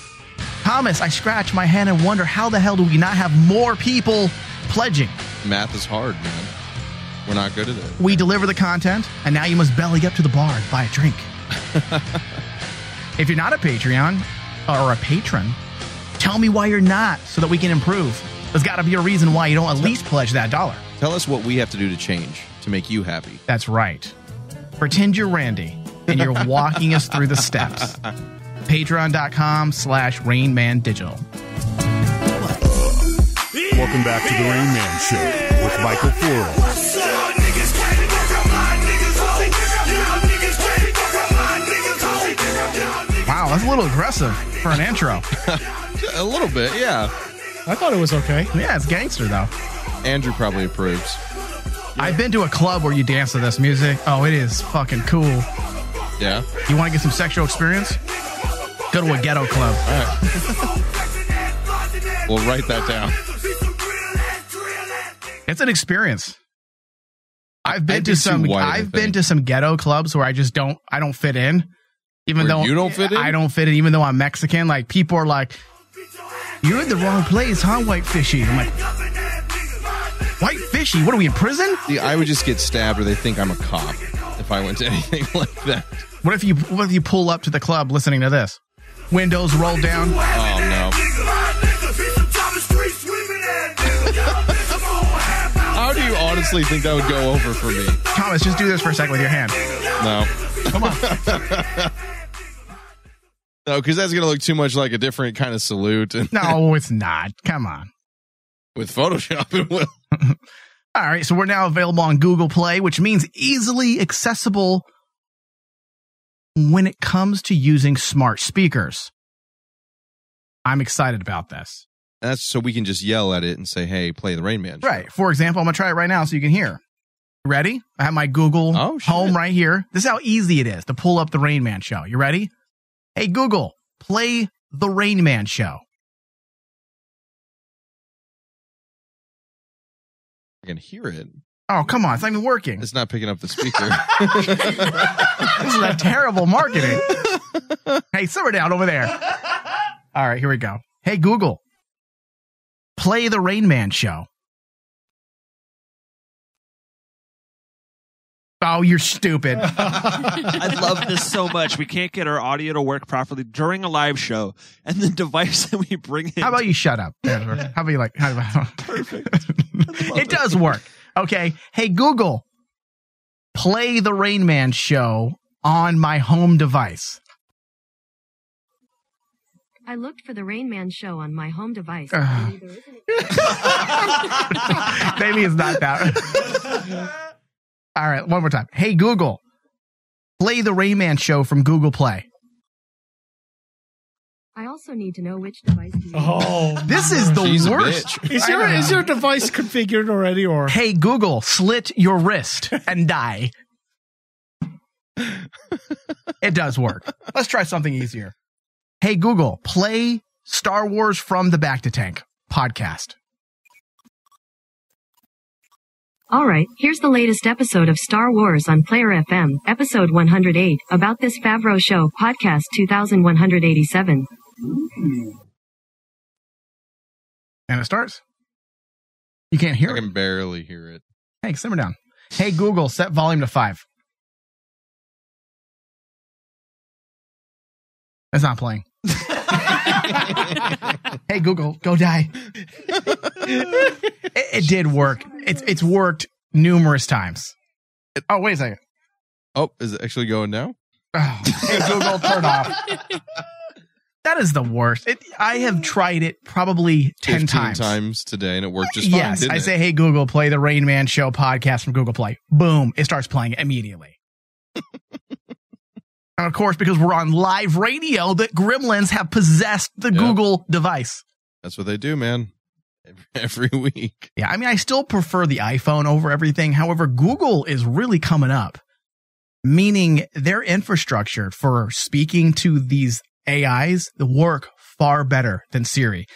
Thomas, I scratch my head and wonder, how the hell do we not have more people pledging? Math is hard, man. We're not good at it. We deliver the content, and now you must belly up to the bar and buy a drink. If you're not a Patreon or a patron, tell me why you're not so that we can improve. There's got to be a reason why you don't at least pledge that $1. Tell us what we have to do to change to make you happy. That's right. Pretend you're Randy, and you're walking us through the steps. Patreon.com/RainmanDigital. Welcome back to the Rain Man Show with Michael Floral. Wow, that's a little aggressive for an intro. A little bit, yeah. I thought it was okay. Yeah, it's gangster, though. Andrew probably approves. I've been to a club where you dance to this music. Oh, it is fucking cool. Yeah? You want to get some sexual experience? Go to a ghetto club. All right. We'll write that down. It's an experience. I've been to some ghetto clubs where I don't fit in. Even though you don't fit in? I don't fit in, even though I'm Mexican. Like, people are like, "You're in the wrong place, huh, White Fishy?" I'm like, "White Fishy? What are we in prison?" See, I would just get stabbed, or they think I'm a cop if I went to anything like that. What if you pull up to the club listening to this? Windows rolled down. Oh no. How do you honestly think that would go over for me? Thomas, just do this for a second with your hand. No. Come on. No, because that's going to look too much like a different kind of salute. No, it's not. Come on. With Photoshop, it will. All right, so we're now available on Google Play, which means easily accessible when it comes to using smart speakers. I'm excited about this. That's so we can just yell at it and say, "Hey, play the Rain Man Show." Right. For example, I'm going to try it right now so you can hear. Ready? I have my Google Home right here. This is how easy it is to pull up the Rain Man Show. You ready? Hey, Google, play the Rain Man Show. I can hear it. Oh, come on. It's not even working. It's not picking up the speaker. This is a terrible marketing. Hey, simmer down over there. All right, here we go. Hey, Google, play the Rain Man Show. Oh, you're stupid. I love this so much. We can't get our audio to work properly during a live show, and the device that we bring in. How about you shut up? How about you perfect. It does work. Okay. Hey, Google, play the Rain Man Show on my home device. I looked for the Rain Man Show on my home device. Maybe it's not that. All right, one more time. Hey, Google, play the Rain Man Show from Google Play. I also need to know which device to use. Oh, this is the worst. Is your device configured already, or? Hey, Google, slit your wrist and die. It does work. Let's try something easier. Hey, Google, play Star Wars from the Back to Tank podcast. All right, here's the latest episode of Star Wars on Player FM, episode 108, About This Favreau Show, podcast 2187. And it starts. You can't hear I it. can barely hear it. Hey, simmer down. Hey, Google, set volume to 5. It's not playing. Hey, Google, go die. It did work. It's worked numerous times. Oh, wait a second. Oh, is it actually going now? Oh, hey, Google, turn off. That is the worst. I have tried it probably 10 times today, and it worked just fine. Yes, didn't I it? say, hey, Google, play the Rain Man Show podcast from Google Play. Boom, it starts playing immediately. And of course, because we're on live radio, the gremlins have possessed the Google device. That's what they do, man. Every week. Yeah, I mean, I still prefer the iPhone over everything. However, Google is really coming up, meaning their infrastructure for speaking to these AIs work far better than Siri.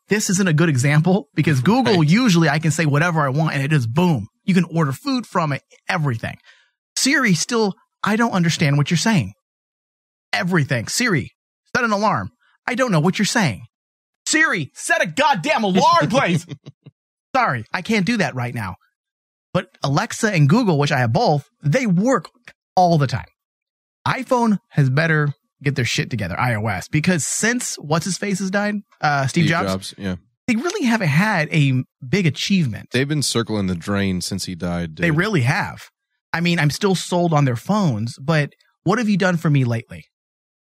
This isn't a good example because Google, usually I can say whatever I want and it is boom. You can order food from it, everything. Siri still, I don't understand what you're saying. Everything. Siri, set an alarm. I don't know what you're saying. Siri, set a goddamn alarm, please. Sorry, I can't do that right now. But Alexa and Google, which I have both, they work all the time. iPhone has better get their shit together, iOS, because since what's-his-face has died, Steve Jobs, yeah. They really haven't had a big achievement. They've been circling the drain since he died, dude. They really have. I mean, I'm still sold on their phones, but what have you done for me lately?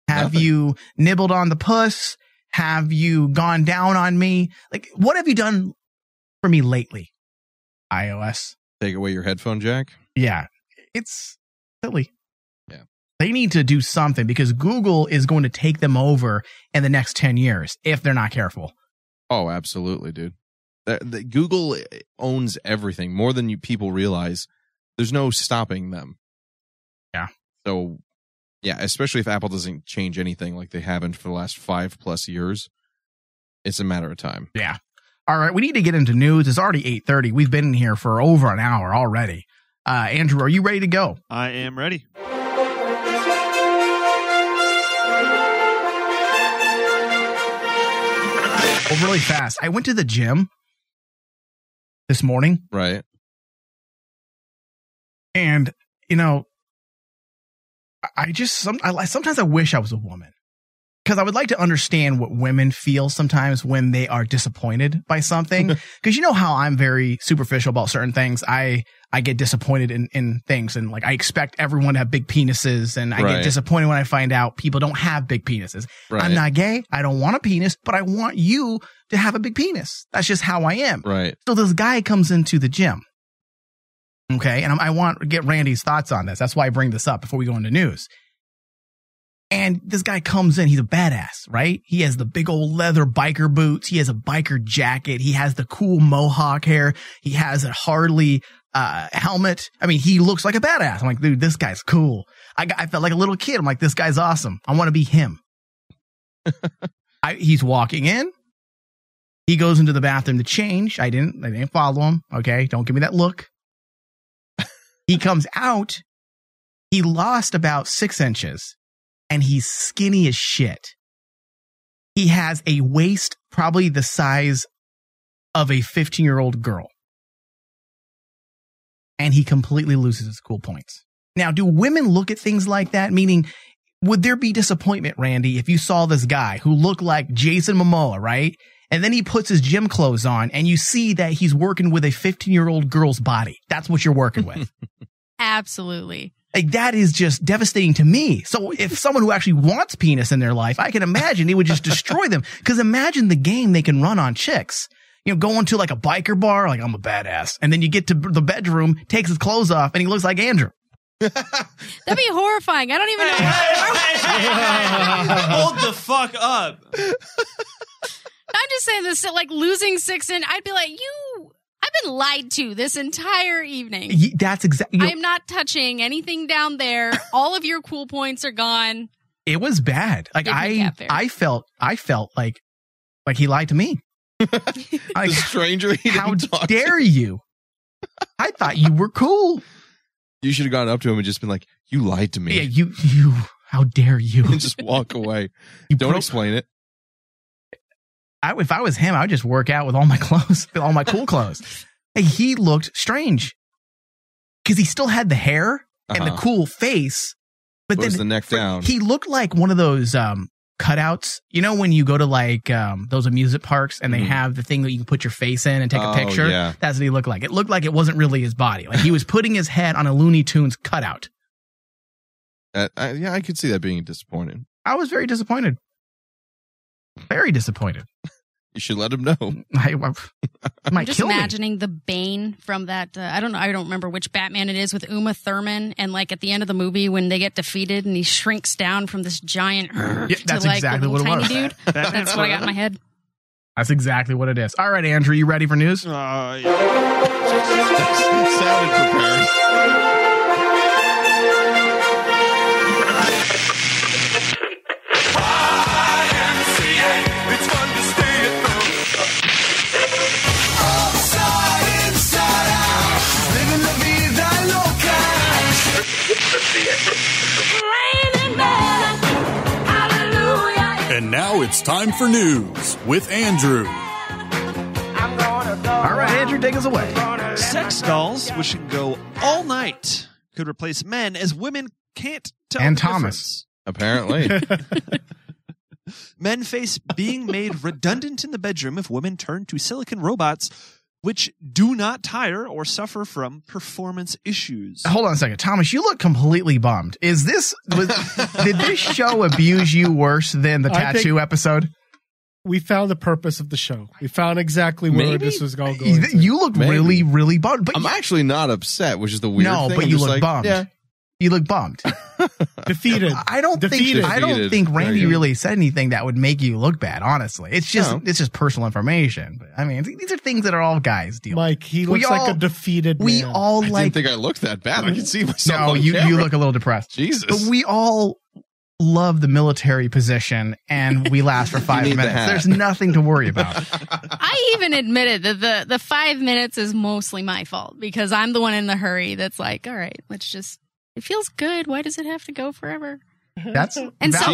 Have you nibbled on the puss? Have you gone down on me? Like, what have you done for me lately? iOS. Take away your headphone jack? Yeah. It's silly. Yeah. They need to do something because Google is going to take them over in the next 10 years if they're not careful. Oh, absolutely, dude. Google owns everything more than people realize. There's no stopping them. Yeah. So, yeah, especially if Apple doesn't change anything like they haven't for the last 5+ years, it's a matter of time. Yeah. All right, we need to get into news. It's already 8:30. We've been in here for over an hour already. Andrew, are you ready to go? I am ready. Well, really fast. I went to the gym this morning. Right. And, you know, sometimes I wish I was a woman because I would like to understand what women feel sometimes when they are disappointed by something. Because you know how I'm very superficial about certain things. I get disappointed in things and like I expect everyone to have big penises and I get disappointed when I find out people don't have big penises. Right. I'm not gay. I don't want a penis, but I want you to have a big penis. That's just how I am. Right. So this guy comes into the gym. Okay, and I want to get Randy's thoughts on this. That's why I bring this up before we go into news. And this guy comes in. He's a badass, right? He has the big old leather biker boots. He has a biker jacket. He has the cool mohawk hair. He has a Harley helmet. I mean, he looks like a badass. I'm like, dude, this guy's cool. I felt like a little kid. I'm like, this guy's awesome. I want to be him. He's walking in. He goes into the bathroom to change. I didn't follow him. Okay, don't give me that look. He comes out, he lost about 6 inches, and he's skinny as shit. He has a waist probably the size of a 15-year-old girl. And he completely loses his cool points. Now, do women look at things like that? Meaning, would there be disappointment, Randy, if you saw this guy who looked like Jason Momoa, right? And then he puts his gym clothes on and you see that he's working with a 15-year-old girl's body. That's what you're working with. Absolutely. Like, that is just devastating to me. So if someone who actually wants penis in their life, I can imagine it would just destroy them. Because imagine the game they can run on chicks. You know, going to like a biker bar, like I'm a badass. And then you get to the bedroom, takes his clothes off, and he looks like Andrew. That'd be horrifying. I don't even know. Hold the fuck up. I'm just saying this, like losing 6 inches, I'd be like, I've been lied to this entire evening. That's exactly. I'm not touching anything down there. All of your cool points are gone. It was bad. Like I felt like he lied to me. Like, the stranger. How dare you? I thought you were cool. You should have gone up to him and just been like, "You lied to me." Yeah, you. How dare you? And just walk away. Don't explain it. If I was him, I would just work out with all my clothes, all my cool clothes. Hey, he looked strange because he still had the hair and the cool face, but then was the neck down. He looked like one of those cutouts. You know when you go to like those amusement parks and they have the thing that you can put your face in and take a picture? Yeah. That's what he looked like. It looked like it wasn't really his body. Like he was putting his head on a Looney Tunes cutout. I could see that being disappointing. I was very disappointed. Very disappointed. You should let him know. I'm just imagining the Bane from that. I don't remember which Batman it is with Uma Thurman, and like at the end of the movie when they get defeated and he shrinks down from this giant that's to like exactly a little what it tiny was. dude. That's what I got in my head. That's exactly what it is. All right, Andrew, you ready for news? Sounded prepared. And now it's time for news with Andrew. All right, Andrew, take us away. Sex dolls, which can go all night, could replace men as women can't tell And the Thomas. Apparently. Men face being made redundant in the bedroom if women turn to silicon robots, which do not tire or suffer from performance issues. Hold on a second. Thomas, you look completely bummed. Did this show abuse you worse than the tattoo episode? We found the purpose of the show. We found exactly where this was going. You look really, really bummed. But I'm actually not upset, which is the weird thing. No, but I'm you just look like, bummed. Yeah. You look bummed. Defeated. I don't think Randy really said anything that would make you look bad, honestly. It's just personal information. But I mean, these are things that are all guys deal with. Mike, he looks like a defeated We man. all I like didn't think I looked that bad. I can see myself. No, on you camera. look a little depressed. Jesus. But we all love the military position and we last for 5 need the minutes. hat. There's nothing to worry about. I even admitted that the 5 minutes is mostly my fault because I'm the one in the hurry that's like, all right, let's just, it feels good. Why does it have to go forever? That's And some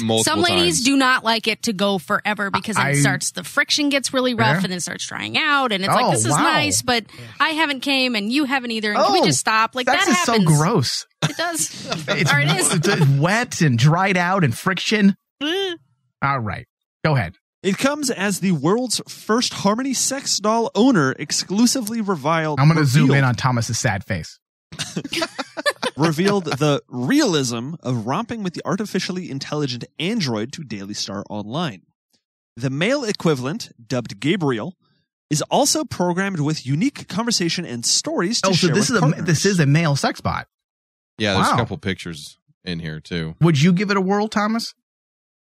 multiple ladies times. do not like it to go forever because the friction gets really rough and then it starts drying out and it's like, this is nice, but I haven't came and you haven't either. And can we just stop? Like that That's happens. so gross. It does. Or it is. It's wet and dried out and friction. All right. Go ahead. It comes as the world's first Harmony sex doll owner exclusively revealed. I'm going to zoom in on Thomas's sad face. Revealed the realism of romping with the artificially intelligent android to Daily Star Online. The male equivalent, dubbed Gabriel, is also programmed with unique conversation and stories to share with partners. This is a male sex bot. Yeah, there's a couple pictures in here too. Would you give it a whirl, Thomas?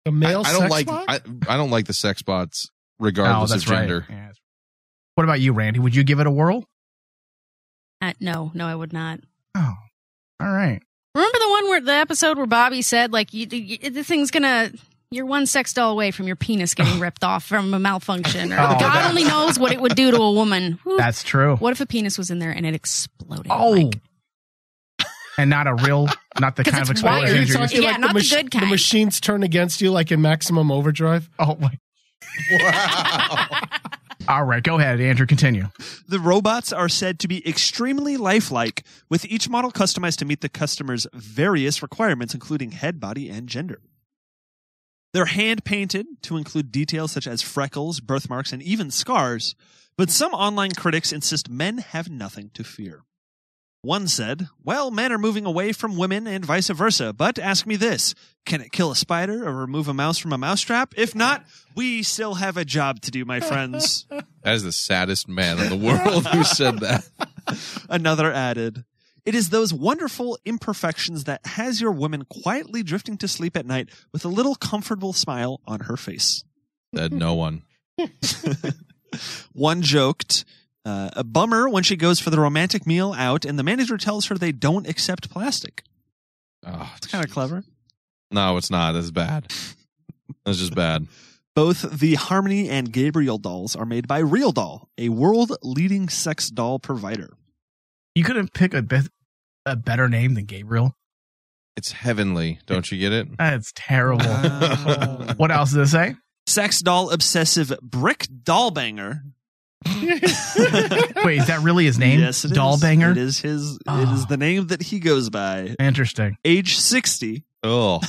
The male I don't sex like bot? I don't like the sex bots regardless of gender. Right. Yeah. What about you, Randy? Would you give it a whirl? No, I would not. Oh, all right. Remember the episode where Bobby said, like, the thing's you're one sex doll away from your penis getting ripped off from a malfunction. Or God only knows what it would do to a woman. Whew. That's true. What if a penis was in there and it exploded? Oh. And not the kind of explosion. Not the good kind. The machines turn against you like in Maximum Overdrive. Oh, my. Wow. All right, go ahead, Andrew. Continue. The robots are said to be extremely lifelike, with each model customized to meet the customer's various requirements, including head, body, and gender. They're hand-painted to include details such as freckles, birthmarks, and even scars, but some online critics insist men have nothing to fear. One said, well, men are moving away from women and vice versa, but ask me this, can it kill a spider or remove a mouse from a mousetrap? If not, we still have a job to do, my friends. That is the saddest man in the world who said that. Another added, it is those wonderful imperfections that has your woman quietly drifting to sleep at night with a little comfortable smile on her face. Said no one. One joked, a bummer when she goes for the romantic meal out and the manager tells her they don't accept plastic. Oh, it's kind of clever. No, it's not. That's bad. That's just bad. Both the Harmony and Gabriel dolls are made by Real Doll, a world-leading sex doll provider. You couldn't pick a better name than Gabriel? It's heavenly. Don't you get it? That's terrible. What else does it say? Sex doll obsessive brick doll banger. Wait, is that really his name? Yes, it is. Dollbanger? It is his. It is the name that he goes by. Interesting. Age 60. Oh,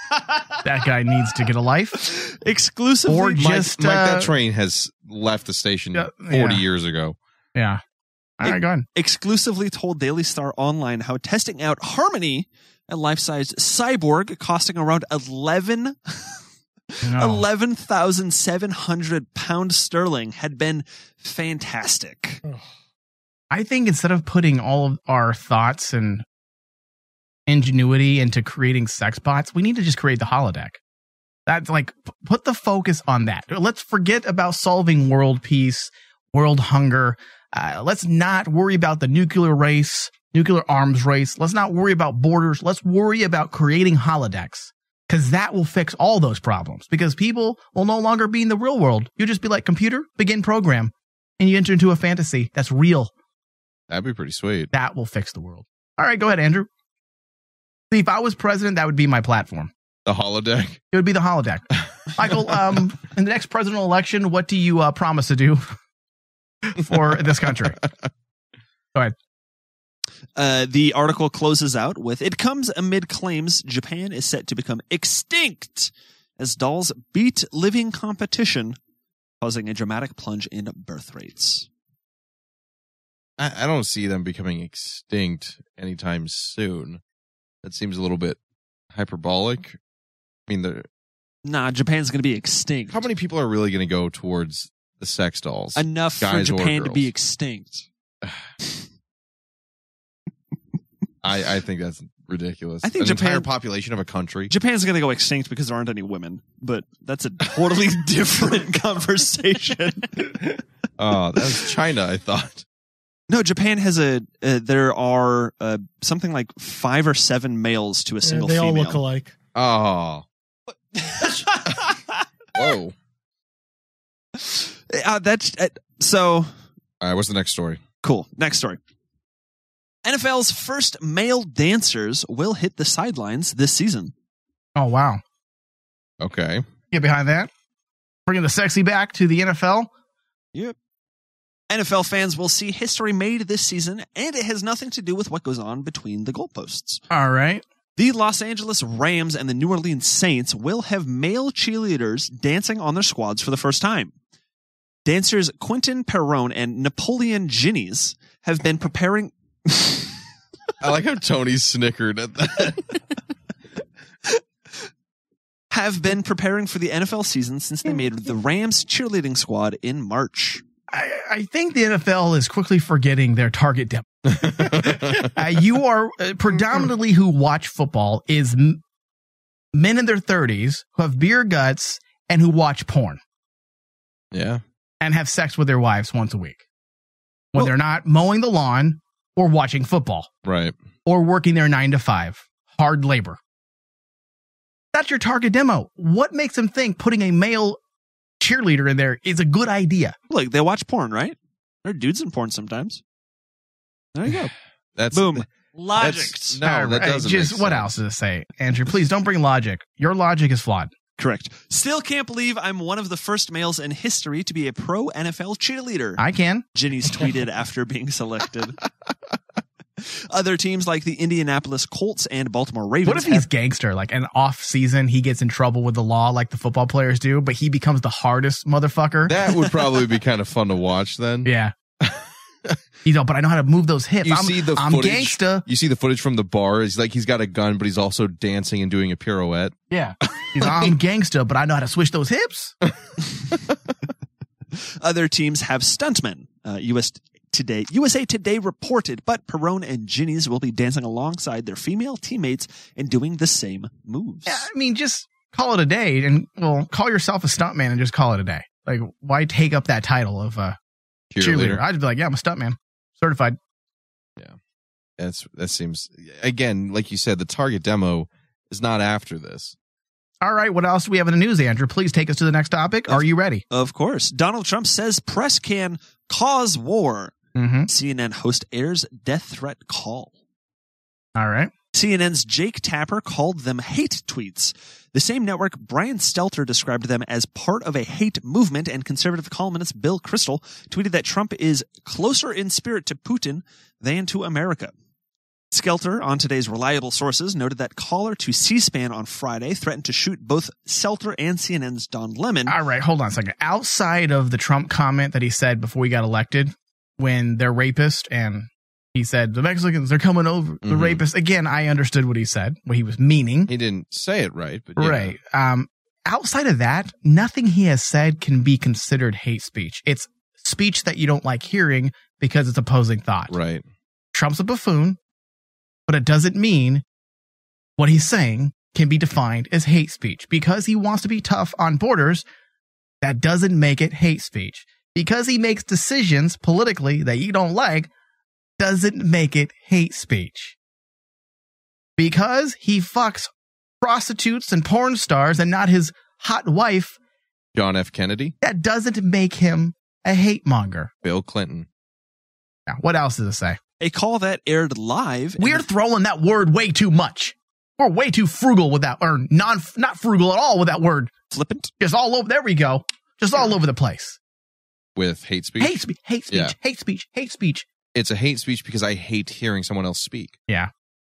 That guy needs to get a life. Exclusively. Or just Mike, that train has left the station 40 years ago. Yeah. All right, go ahead. Exclusively told Daily Star Online how testing out Harmony, a life-size cyborg costing around 11,700 pounds sterling, had been fantastic. I think instead of putting all of our thoughts and ingenuity into creating sex bots, we need to just create the holodeck. That's like, put the focus on that. Let's forget about solving world peace, world hunger. Let's not worry about the nuclear arms race. Let's not worry about borders. Let's worry about creating holodecks, because that will fix all those problems, because people will no longer be in the real world. You'll just be like, computer, begin program, and you enter into a fantasy that's real. That'd be pretty sweet. That will fix the world. All right, go ahead, Andrew. See, if I was president, that would be my platform. The holodeck? It would be the holodeck. Michael, in the next presidential election, what do you promise to do for this country? Go ahead. The article closes out with, it comes amid claims Japan is set to become extinct as dolls beat living competition, causing a dramatic plunge in birth rates. I don't see them becoming extinct anytime soon. That seems a little bit hyperbolic. I mean, Japan's going to be extinct. How many people are really going to go towards the sex dolls? Enough for Japan to be extinct. I think that's ridiculous. I think an entire population of a country. Japan's going to go extinct because there aren't any women, but that's a totally different conversation. Oh, that was China, I thought. No, Japan has there are something like 5 or 7 males to a single female. They all look alike. Oh. Whoa. So. All right, what's the next story? Cool. Next story. NFL's first male dancers will hit the sidelines this season. Oh, wow. Okay. Get behind that. Bringing the sexy back to the NFL. Yep. NFL fans will see history made this season, and it has nothing to do with what goes on between the goalposts. All right. The Los Angeles Rams and the New Orleans Saints will have male cheerleaders dancing on their squads for the first time. Dancers Quentin Perrone and Napoleon Ginnies have been preparing... I like how Tony snickered at that. Have been preparing for the NFL season since they made the Rams cheerleading squad in March. I think the NFL is quickly forgetting their target demo. You are predominantly who watch football is men in their 30s who have beer guts and who watch porn. Yeah. And have sex with their wives once a week when they're not mowing the lawn or watching football. Right. Or working their 9 to 5. Hard labor. That's your target demo. What makes them think putting a male cheerleader in there is a good idea? Look, they watch porn, right? There are dudes in porn sometimes. There you go. That's boom. Logic. No, that doesn't. Just what else does it say, Andrew? Please don't bring logic. Your logic is flawed. Correct. Still can't believe I'm one of the first males in history to be a pro NFL cheerleader. I can. Ginny's tweeted after being selected. Other teams like the Indianapolis Colts and Baltimore Ravens. What if he's gangster? Like an off season, he gets in trouble with the law like the football players do, but he becomes the hardest motherfucker. That would probably be kind of fun to watch then. Yeah. You know, but I know how to move those hips. I'm footage, gangsta. You see the footage from the bar. It's like he's got a gun, but he's also dancing and doing a pirouette. Yeah. I'm gangsta, but I know how to switch those hips. Other teams have stuntmen. USA Today reported, but Perrone and Ginnies will be dancing alongside their female teammates and doing the same moves. Yeah, I mean, just call it a day and call yourself a stuntman and just call it a day. Like, why take up that title of cheerleader? I'd be like, yeah, I'm a stuntman, certified. Yeah, that seems, again, like you said, the target demo is not after this. All right, what else do we have in the news, Andrew? Please take us to the next topic. Are you ready? Of course. Donald Trump says press can cause war. Mm-hmm. CNN host airs death threat call. All right. CNN's Jake Tapper called them hate tweets. The same network, Brian Stelter, described them as part of a hate movement, and conservative columnist Bill Kristol tweeted that Trump is closer in spirit to Putin than to America. Skelter, on today's Reliable Sources, noted that caller to C-SPAN on Friday threatened to shoot both Stelter and CNN's Don Lemon. All right, hold on a second. Outside of the Trump comment that he said before he got elected, when they're rapists, and he said, the Mexicans, they're coming over, the rapists. Again, I understood what he said, what he was meaning. He didn't say it right, but yeah. Right. Outside of that, nothing he has said can be considered hate speech. It's speech that you don't like hearing because it's opposing thought. Right. Trump's a buffoon, but it doesn't mean what he's saying can be defined as hate speech. Because he wants to be tough on borders, that doesn't make it hate speech. Because he makes decisions politically that you don't like, doesn't make it hate speech. Because he fucks prostitutes and porn stars and not his hot wife, John F. Kennedy, that doesn't make him a hate monger. Bill Clinton. Now, what else does it say? A call that aired live. We're throwing that word way too much. We're way too frugal with that, or not frugal at all with that word. Flippant? Just all over. There we go. Just all over the place. With hate speech? Hate speech. Hate speech. Yeah. Hate speech. Hate speech. It's a hate speech because I hate hearing someone else speak. Yeah.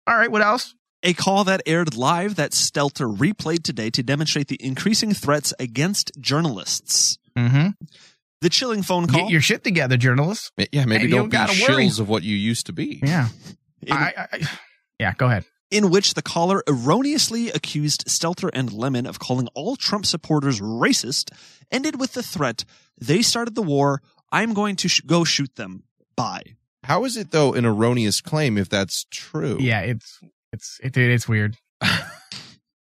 All right, what else? A call that aired live that Stelter replayed today to demonstrate the increasing threats against journalists. Mm-hmm. The chilling phone call. Get your shit together, journalists. Yeah, maybe And don't be gotta shills worry. of what you used to be. Yeah. Yeah, go ahead. In which the caller erroneously accused Stelter and Lemon of calling all Trump supporters racist, ended with the threat, they started the war, I'm going to go shoot them. Bye. How is it, though, an erroneous claim if that's true? Yeah, it's weird.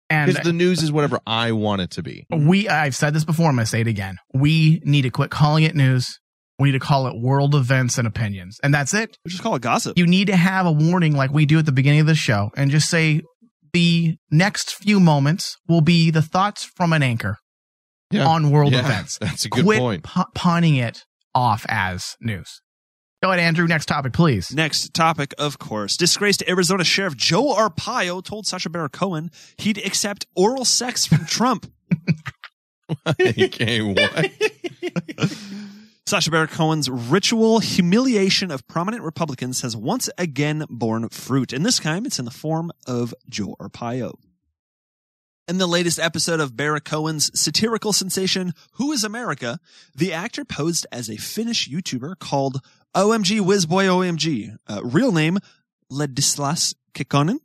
And Because the news is whatever I want it to be. I've said this before, I'm going to say it again. We need to quit calling it news. We need to call it world events and opinions. And that's it. We just call it gossip. You need to have a warning like we do at the beginning of the show and just say the next few moments will be the thoughts from an anchor on world events. That's a good Quit point. pawning it off as news. Go ahead, Andrew. Next topic, please. Next topic, of course. Disgraced Arizona Sheriff Joe Arpaio told Sacha Baron Cohen he'd accept oral sex from Trump. Okay, what? Sacha Baron Cohen's ritual humiliation of prominent Republicans has once again borne fruit, and this time it's in the form of Joe Arpaio. In the latest episode of Baron Cohen's satirical sensation, Who is America?, the actor posed as a Finnish YouTuber called OMG Whizboy OMG, real name Ledislas Kekkonen,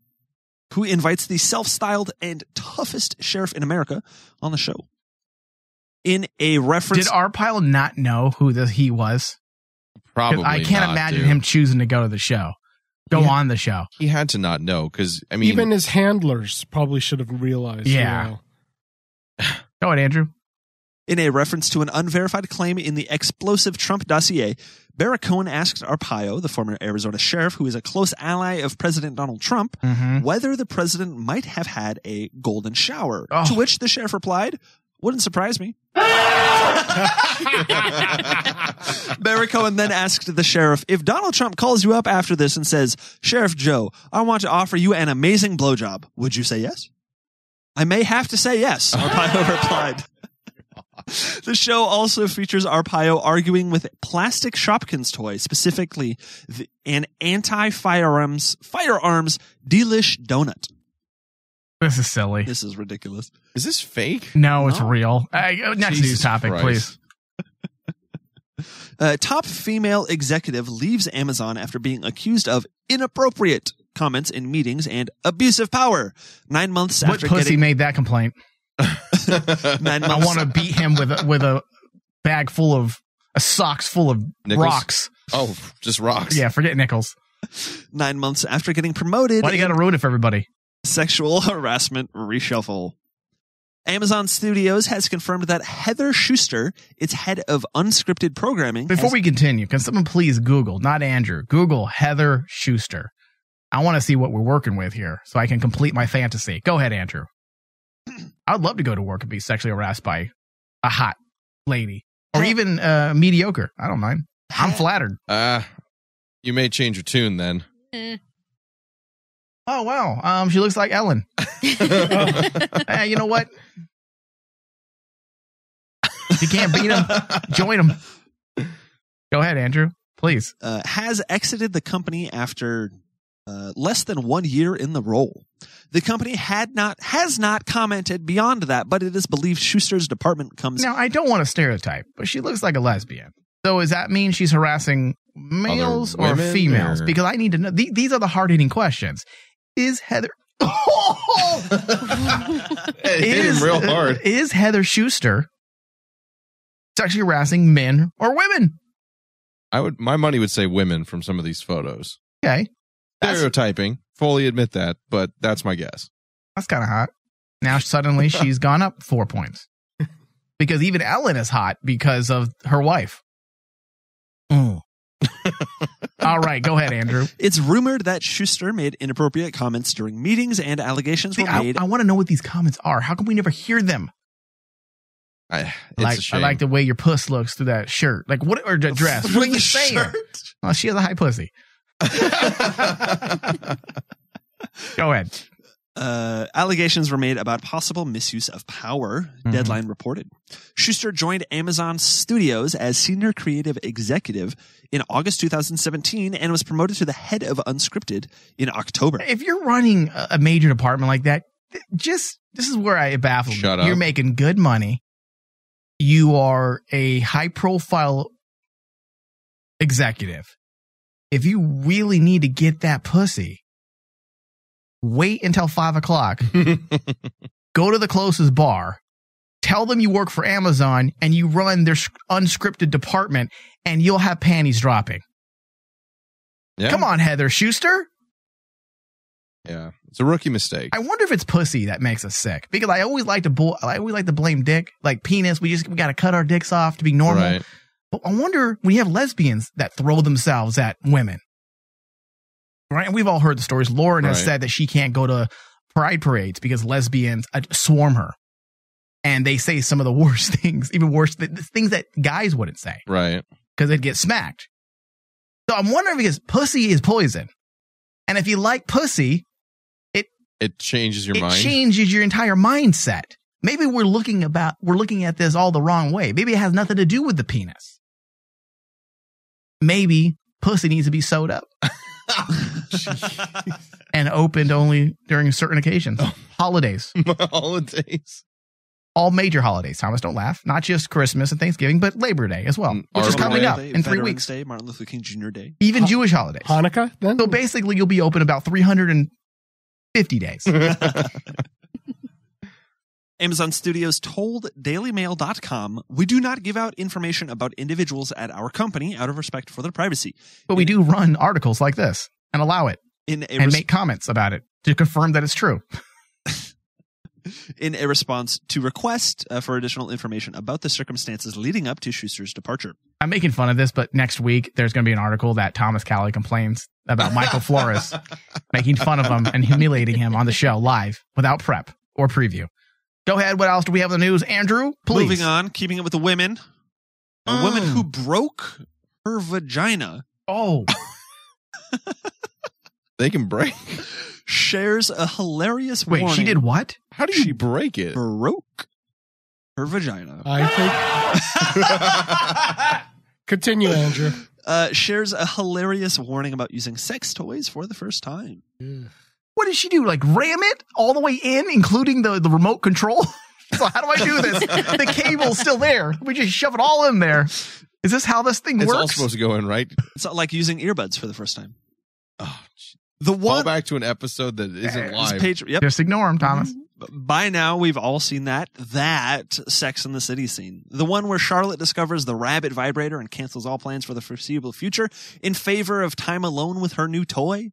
who invites the self-styled and toughest sheriff in America on the show. In a reference... Did Arpaio not know who he was? Probably I can't not, imagine dude. him choosing to go to the show. On the show. He had to not know, because, I mean... Even his handlers probably should have realized. Yeah. Go ahead, Andrew. In a reference to an unverified claim in the explosive Trump dossier, Baron Cohen asked Arpaio, the former Arizona sheriff who is a close ally of President Donald Trump, whether the president might have had a golden shower. Oh. To which the sheriff replied, wouldn't surprise me. Baron Cohen then asked the sheriff, if Donald Trump calls you up after this and says, Sheriff Joe, I want to offer you an amazing blowjob, would you say yes? I may have to say yes, Arpaio replied. The show also features Arpaio arguing with Plastic Shopkins toy, specifically an anti-firearms delish donut. This is silly. This is ridiculous. Is this fake? No, it's real. Next news topic, Christ. please. Top female executive leaves Amazon after being accused of inappropriate comments in meetings and abusive power. 9 months What after pussy getting... made that complaint? 9 months... I want to beat him with a bag full of socks full of Nickels? rocks. Oh, just rocks. Yeah, forget nickels. 9 months after getting promoted... Why do you got to ruin it for everybody? Sexual harassment reshuffle. Amazon Studios has confirmed that Heather Schuster, its head of unscripted programming... Before we continue, can someone please Google, not Andrew, Google Heather Schuster. I want to see what we're working with here so I can complete my fantasy. Go ahead, Andrew. I would love to go to work and be sexually harassed by a hot lady or even mediocre. I don't mind. I'm flattered. You may change your tune then. Oh, wow. She looks like Ellen. Hey, you know what? If you can't beat him, join him. Go ahead, Andrew. Please. Has exited the company after less than 1 year in the role. The company has not commented beyond that, but it is believed Schuster's department comes. Now, I don't want to stereotype, but she looks like a lesbian. So does that mean she's harassing males or females? Or... Because I need to know. These are the hard-hitting questions. Is Heather... It hit him real hard. Is Heather Schuster sexually harassing men or women? My money would say women from some of these photos. Okay. Stereotyping. Fully admit that, but that's my guess. That's kind of hot. Now suddenly she's gone up 4 points. Because even Ellen is hot because of her wife. All right, go ahead, Andrew. It's rumored that Schuster made inappropriate comments during meetings and allegations were made. I want to know what these comments are. How come we never hear them? It's a shame. I like the way your puss looks through that shirt. Like what or the dress? What are you saying? Well, she has a high pussy. Go ahead. Allegations were made about possible misuse of power, Deadline reported. Schuster joined Amazon Studios as senior creative executive in August 2017 and was promoted to the head of Unscripted in October. If you're running a major department like that, this is where I baffle me. Shut up. You're making good money. You are a high-profile executive. If you really need to get that pussy, wait until 5 o'clock. Go to the closest bar. Tell them you work for Amazon and you run their unscripted department, and you'll have panties dropping. Yeah. Come on, Heather Schuster. Yeah, it's a rookie mistake. I wonder if it's pussy that makes us sick, because I always like to blame dick, like penis. We got to cut our dicks off to be normal. Right. But I wonder when you have lesbians that throw themselves at women. Right. And we've all heard the stories. Lauren has said that she can't go to pride parades because lesbians swarm her. And they say some of the worst things, even worse, things that guys wouldn't say. Right. Because they'd get smacked. So I'm wondering because pussy is poison. And if you like pussy, it changes your mind. It changes your entire mindset. Maybe we're looking at this all the wrong way. Maybe it has nothing to do with the penis. Maybe pussy needs to be sewed up. And opened only during certain occasions. Holidays. Holidays. All major holidays. Thomas, don't laugh. Not just Christmas and Thanksgiving, but Labor Day as well, which is coming up in 3 weeks. Day, Martin Luther King Jr. Day. Even Jewish holidays. Hanukkah, then? So basically, you'll be open about 350 days. Amazon Studios told DailyMail.com, we do not give out information about individuals at our company out of respect for their privacy. But we do run articles like this and allow it and make comments about it to confirm that it's true. In a response to request for additional information about the circumstances leading up to Schuster's departure. I'm making fun of this, but next week there's going to be an article that Thomas Callie complains about Michael Flores, making fun of him and humiliating him on the show live without prep or preview. Go ahead. What else do we have in the news? Andrew, please. Moving on, keeping it with the women. A woman who broke her vagina. Oh. They can break. Shares a hilarious warning. Wait, she did what? How do you break it? Broke her vagina. I think. Continue, Andrew. Shares a hilarious warning about using sex toys for the first time. What did she do? Like ram it all the way in, including the remote control? So how do I do this? The cable's still there. We just shove it all in there. Is this how this thing works? It's all supposed to go in, right? It's like using earbuds for the first time. Oh, Fall back to an episode that isn't live. Just ignore him, Thomas. By now, we've all seen that Sex in the City scene. The one where Charlotte discovers the rabbit vibrator and cancels all plans for the foreseeable future in favor of time alone with her new toy.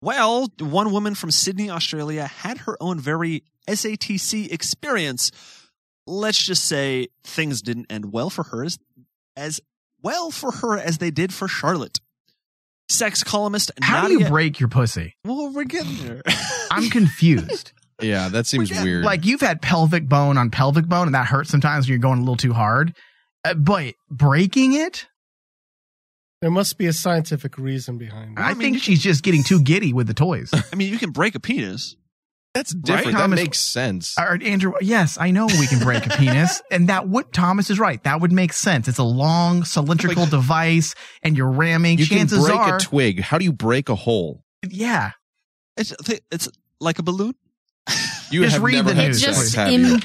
Well, one woman from Sydney, Australia had her own very SATC experience. Let's just say things didn't end well for her as well for her as they did for Charlotte. Sex columnist How Nadia... do you break your pussy? Well, we're getting there. I'm confused. Yeah, that seems weird. Like you've had pelvic bone on pelvic bone, and that hurts sometimes when you're going a little too hard. But breaking it? There must be a scientific reason behind it. I think she's just getting too giddy with the toys. I mean, you can break a penis. That's different. Right? That makes sense. Andrew, yes, I know we can break a penis. And Thomas is right. That would make sense. It's a long cylindrical device and you're ramming. You Chances can break are, a twig. How do you break a hole? Yeah. It's like a balloon. You just have read never the had news. sex, have you?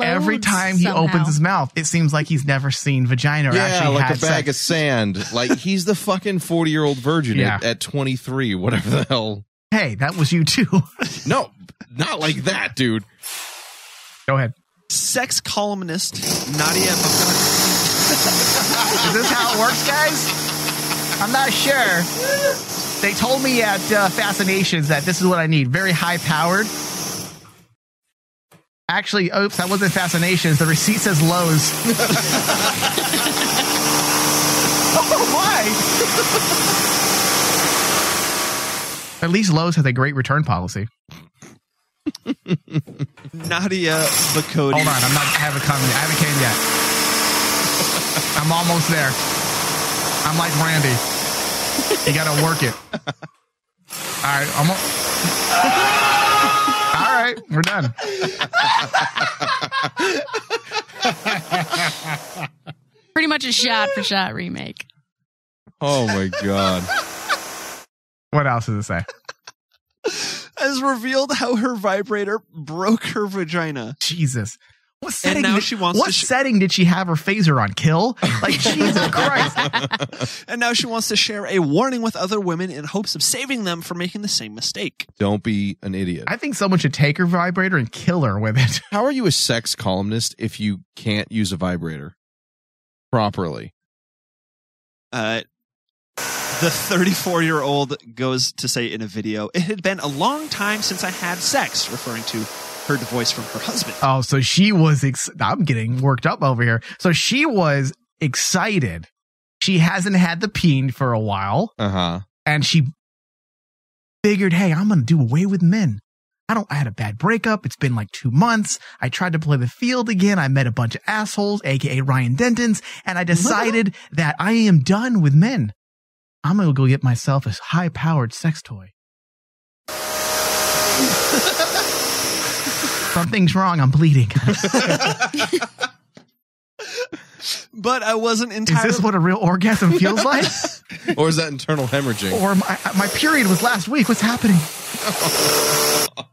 Every time he opens his mouth, it seems like he's never seen vagina or actually like had a bag sex. of sand. Like he's the fucking 40-year-old virgin at 23, whatever the hell. Hey, that was you too. No, not like that, dude. Go ahead. Sex columnist Nadia. Is this how it works, guys? I'm not sure. They told me at Fascinations that this is what I need. Very high-powered. Actually, oops, that wasn't Fascinations. The receipt says Lowe's. Oh, why? At least Lowe's has a great return policy. Nadia Bakodi. Hold on, I haven't came yet. I'm almost there. I'm like Randy. You gotta work it. All right, all right, we're done. Pretty much a shot-for-shot remake. Oh my god. What else does it say? Has revealed how her vibrator broke her vagina. Jesus. What setting, and now she wants what setting did she have her phaser on? Kill? Like, Jesus Christ. And now she wants to share a warning with other women in hopes of saving them from making the same mistake. Don't be an idiot. I think someone should take her vibrator and kill her with it. How are you a sex columnist if you can't use a vibrator properly? The 34-year-old goes to say in a video, "It had been a long time since I had sex," referring to her divorce from her husband. Oh, so she was, I'm getting worked up over here. So she was excited. She hasn't had the peen for a while. Uh-huh. And she figured, hey, I'm going to do away with men. I had a bad breakup. It's been like 2 months. I tried to play the field again. I met a bunch of assholes, aka Ryan Dentons, and I decided that I am done with men. I'm going to go get myself a high-powered sex toy. Something's wrong. I'm bleeding. But I wasn't entirely... Is this what a real orgasm feels like? Or is that internal hemorrhaging? Or my period was last week. What's happening?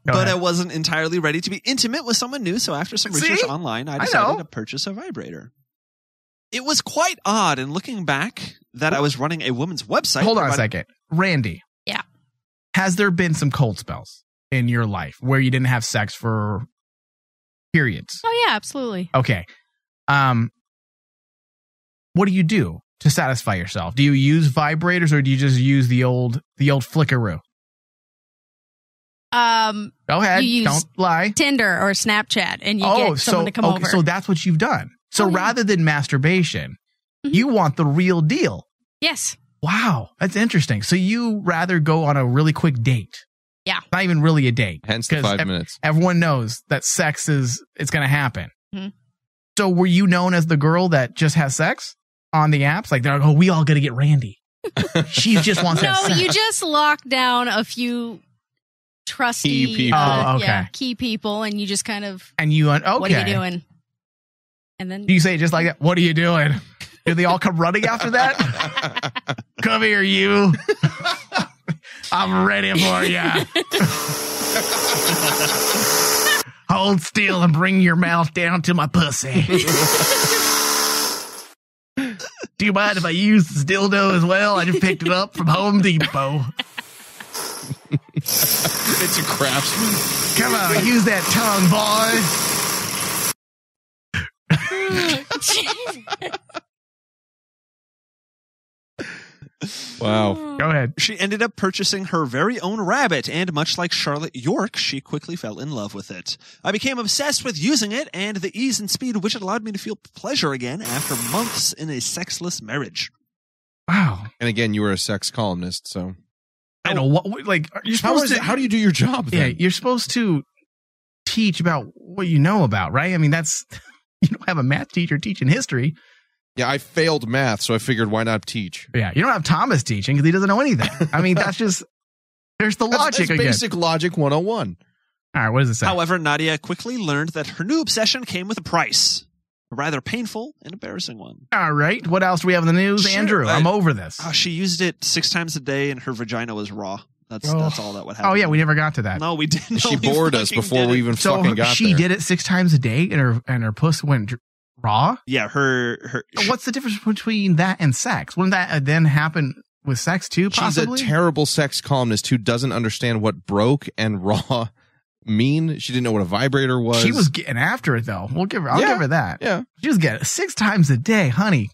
But I wasn't entirely ready to be intimate with someone new, so after some research online, I decided to purchase a vibrator. It was quite odd, and looking back, that I was running a woman's website. Hold on a second. Randy. Yeah. Has there been some cold spells in your life where you didn't have sex for periods? Oh, yeah, absolutely. Okay. What do you do to satisfy yourself? Do you use vibrators or do you just use the old flickaroo? Go ahead. You use Don't lie. Tinder or Snapchat, and you get someone to come over. So that's what you've done. So rather than masturbation, you want the real deal. Yes. Wow, that's interesting. So you rather go on a really quick date. Yeah. Not even really a date. Hence the 5 minutes. Everyone knows that sex it's going to happen. Mm-hmm. So were you known as the girl that just has sex on the apps? Like, they're like, oh, we all got to get Randy. She just wants to have sex. No, you just lock down a few trusty key people. Key people, and you just kind of, and you went, okay. What are you doing? And then you say it just like that. What are you doing? Do they all come running after that? Come here, you. I'm ready for you. Hold still and bring your mouth down to my pussy. Do you mind if I use this dildo as well? I just picked it up from Home Depot. It's a craftsman. Come on, use that tongue, boy. Wow. Go ahead. She ended up purchasing her very own rabbit, and much like Charlotte York, she quickly fell in love with it. I became obsessed with using it and the ease and speed which it allowed me to feel pleasure again after months in a sexless marriage. Wow. And again, you were a sex columnist, so I know what, like, you're supposed to. How do you do your job then? Yeah, you're supposed to teach about what you know about, right? I mean, you don't have a math teacher teaching history. Yeah, I failed math, so I figured why not teach? Yeah, you don't have Thomas teaching because he doesn't know anything. I mean, that's just, there's the logic that's again. basic logic 101. All right, what does it say? However, Nadia quickly learned that her new obsession came with a price. A rather painful and embarrassing one. All right, what else do we have in the news? Sure, Andrew, I'm over this. She used it 6 times a day and her vagina was raw. That's all that would happen. Oh, yeah, we never got to that. No, we didn't. She bored us before we even fucking got she there. did it 6 times a day and her puss went raw? Yeah, her What's the difference between that and sex? Wouldn't that then happen with sex too, possibly? She's a terrible sex columnist who doesn't understand what broke and raw mean. She didn't know what a vibrator was. She was getting after it, though. I'll give her that. Yeah. She was getting it 6 times a day, honey.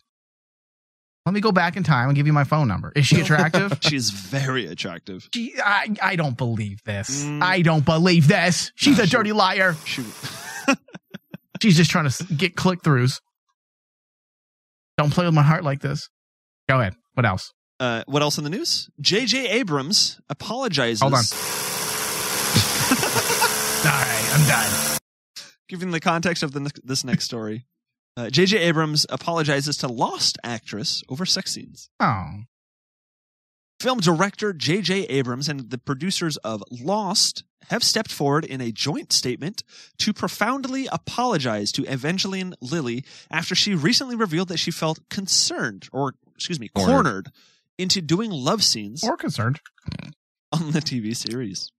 Let me go back in time and give you my phone number. Is she attractive? She's very attractive. I don't believe this. I don't believe this. She's a dirty liar. She's just trying to get click-throughs. Don't play with my heart like this. Go ahead. What else? What else in the news? J.J. Abrams apologizes. Hold on. All right, I'm done. Given the context of this next story, J.J. Abrams apologizes to Lost actress over sex scenes. Oh. Film director J.J. Abrams and the producers of Lost have stepped forward in a joint statement to profoundly apologize to Evangeline Lilly after she recently revealed that she felt cornered into doing love scenes. Or concerned. On the TV series.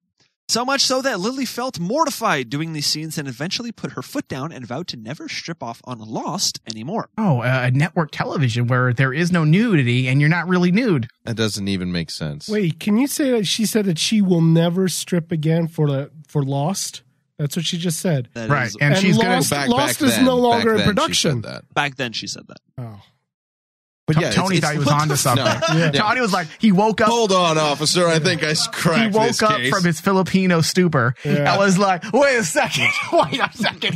So much so that Lily felt mortified doing these scenes and eventually put her foot down and vowed to never strip off on Lost anymore. Oh, a network television where there is no nudity and you're not really nude. That doesn't even make sense. Wait, can you say that she said that she will never strip again for Lost? That's what she just said. Right. And she's Lost is no longer in production. Back then she said that. Oh. But yeah, Tony thought he was onto something. No. Tony was like, he woke up. Hold on, officer. I think I cracked this He woke up case. from his Filipino stupor. I was like, wait a second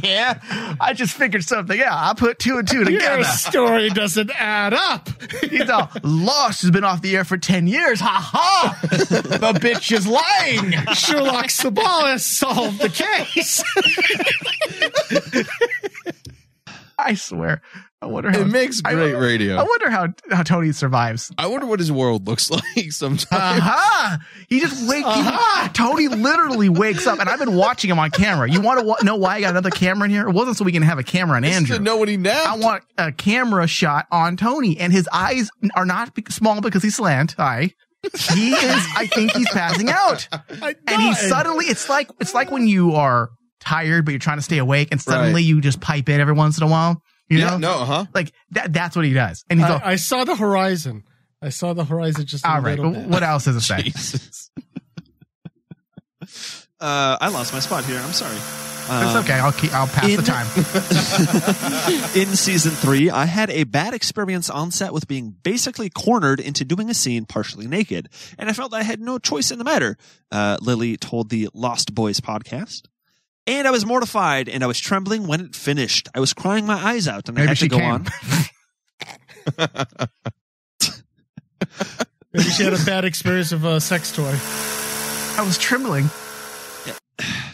here. I just figured something out. I put 2 and 2 together. Your story doesn't add up. He's all, Lost has been off the air for 10 years. Ha ha! The bitch is lying. Sherlock Sabalas solved the case. I swear. I wonder how it makes great radio. I wonder how Tony survives. I wonder what his world looks like sometimes. He just wakes Tony literally wakes up, and I've been watching him on camera. You want to know why I got another camera in here? It wasn't so we can have a camera on Andrew. To know what he napped. I want a camera shot on Tony, and his eyes are not small because he's slant. He is. I think he's passing out, and he suddenly. It's like when you are tired, but you're trying to stay awake, and suddenly you just pipe in every once in a while. You know? Like that's what he does. And he's I saw the horizon. Just a little bit. What else does it say? I lost my spot here. I'm sorry. It's okay. I'll pass the time. In season 3, I had a bad experience on set with being basically cornered into doing a scene partially naked, and I felt I had no choice in the matter. Lily told the Lost Boys podcast. And I was mortified, and I was trembling when it finished. I was crying my eyes out, and I had to go on. Maybe she had a bad experience of a sex toy. I was trembling.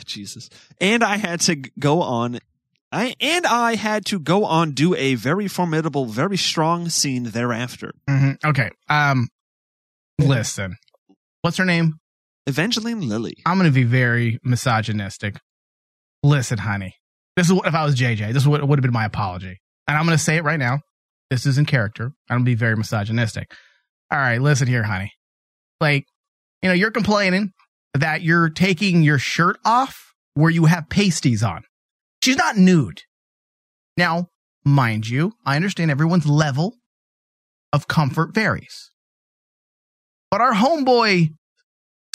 Jesus. And I had to go on. Do a very formidable, very strong scene thereafter. Mm-hmm. Okay. Listen. What's her name? Evangeline Lilly. I'm going to be very misogynistic. Listen, honey. This is what if I was JJ. This would have been my apology. And I'm going to say it right now. This is in character. I'm going to be very misogynistic. All right, listen here, honey. Like, you're complaining that you're taking your shirt off where you have pasties on. She's not nude. Now, mind you, I understand everyone's level of comfort varies. But our homeboy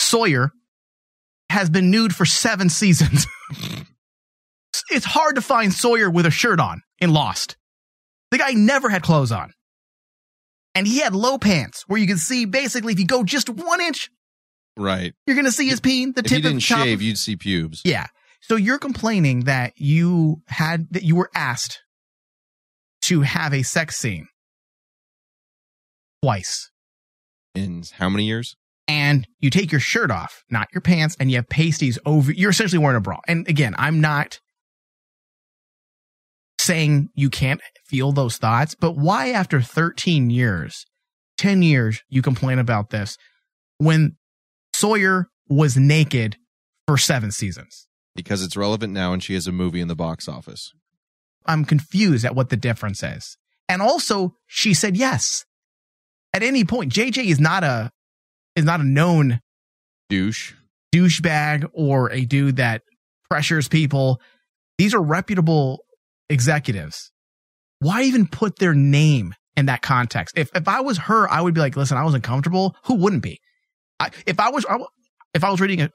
Sawyer has been nude for 7 seasons. It's hard to find Sawyer with a shirt on in Lost. The guy never had clothes on. And he had low pants where you can see basically if you go just 1 inch, right, you're going to see his peen. The if tip he didn't of the top shave, you'd see pubes. Yeah. So you're complaining that you were asked to have a sex scene twice. In how many years? And you take your shirt off, not your pants, and you have pasties over. You're essentially wearing a bra. And again, I'm not saying you can't feel those thoughts, but why after 13 years, 10 years, you complain about this when Sawyer was naked for 7 seasons? Because it's relevant now and she has a movie in the box office. I'm confused at what the difference is. And also, she said yes. At any point, JJ is not a known douchebag or a dude that pressures people. These are reputable executives. Why even put their name in that context? If I was her, I would be like, listen, I was uncomfortable. Who wouldn't be? If I was reading a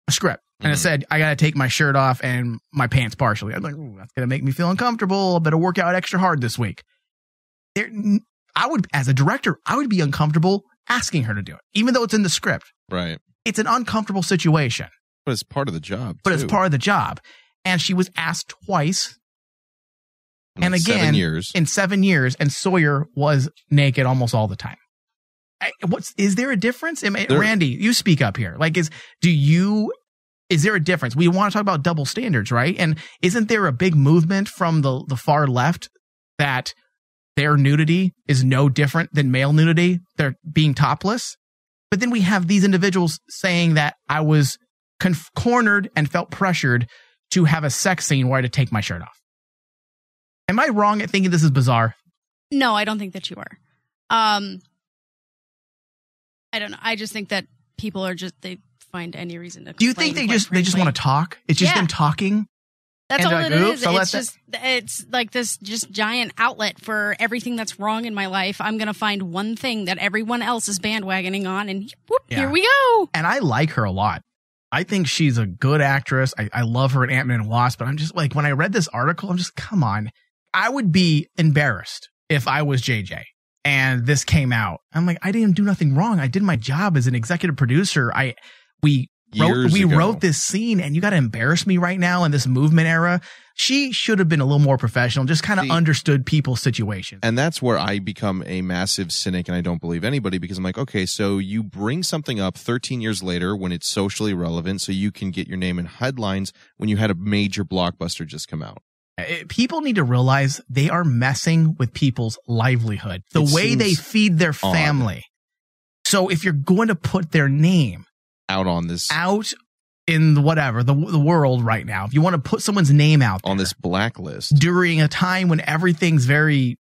script and it said, I got to take my shirt off and my pants partially, I'm like, ooh, that's going to make me feel uncomfortable. I better work out extra hard this week. I would, as a director, I would be uncomfortable asking her to do it, even though it's in the script. Right. It's an uncomfortable situation. But it's part of the job. It's part of the job. And she was asked twice. And again, 7 years. In 7 years, and Sawyer was naked almost all the time. Is there a difference? Randy, you speak up here. Like, is there a difference? We want to talk about double standards, right? And isn't there a big movement from the far left that their nudity is no different than male nudity? They're being topless. But then we have these individuals saying that I was cornered and felt pressured to have a sex scene where I had to take my shirt off. Am I wrong at thinking this is bizarre? No, I don't think that you are. I don't know. I just think that people are they find any reason to. Do you think they just want to talk? It's just them talking. That's all it is. It's like this just giant outlet for everything that's wrong in my life. I'm going to find one thing that everyone else is bandwagoning on, and whoop, here we go. And I like her a lot. I think she's a good actress. I love her in Ant-Man and Wasp, but I'm just like, when I read this article, I'm just, come on. I would be embarrassed if I was JJ and this came out. I'm like, I didn't do nothing wrong. I did my job as an executive producer. We wrote this scene, and you got to embarrass me right now in this movement era. She should have been a little more professional, just kind of understood people's situations. And that's where I become a massive cynic, and I don't believe anybody, because I'm like, okay, so you bring something up 13 years later when it's socially relevant so you can get your name in headlines when you had a major blockbuster just come out. People need to realize they are messing with people's livelihood, the way they feed their family. So if you're going to put their name out in the world right now, if you want to put someone's name out there, on this blacklist during a time when everything's very,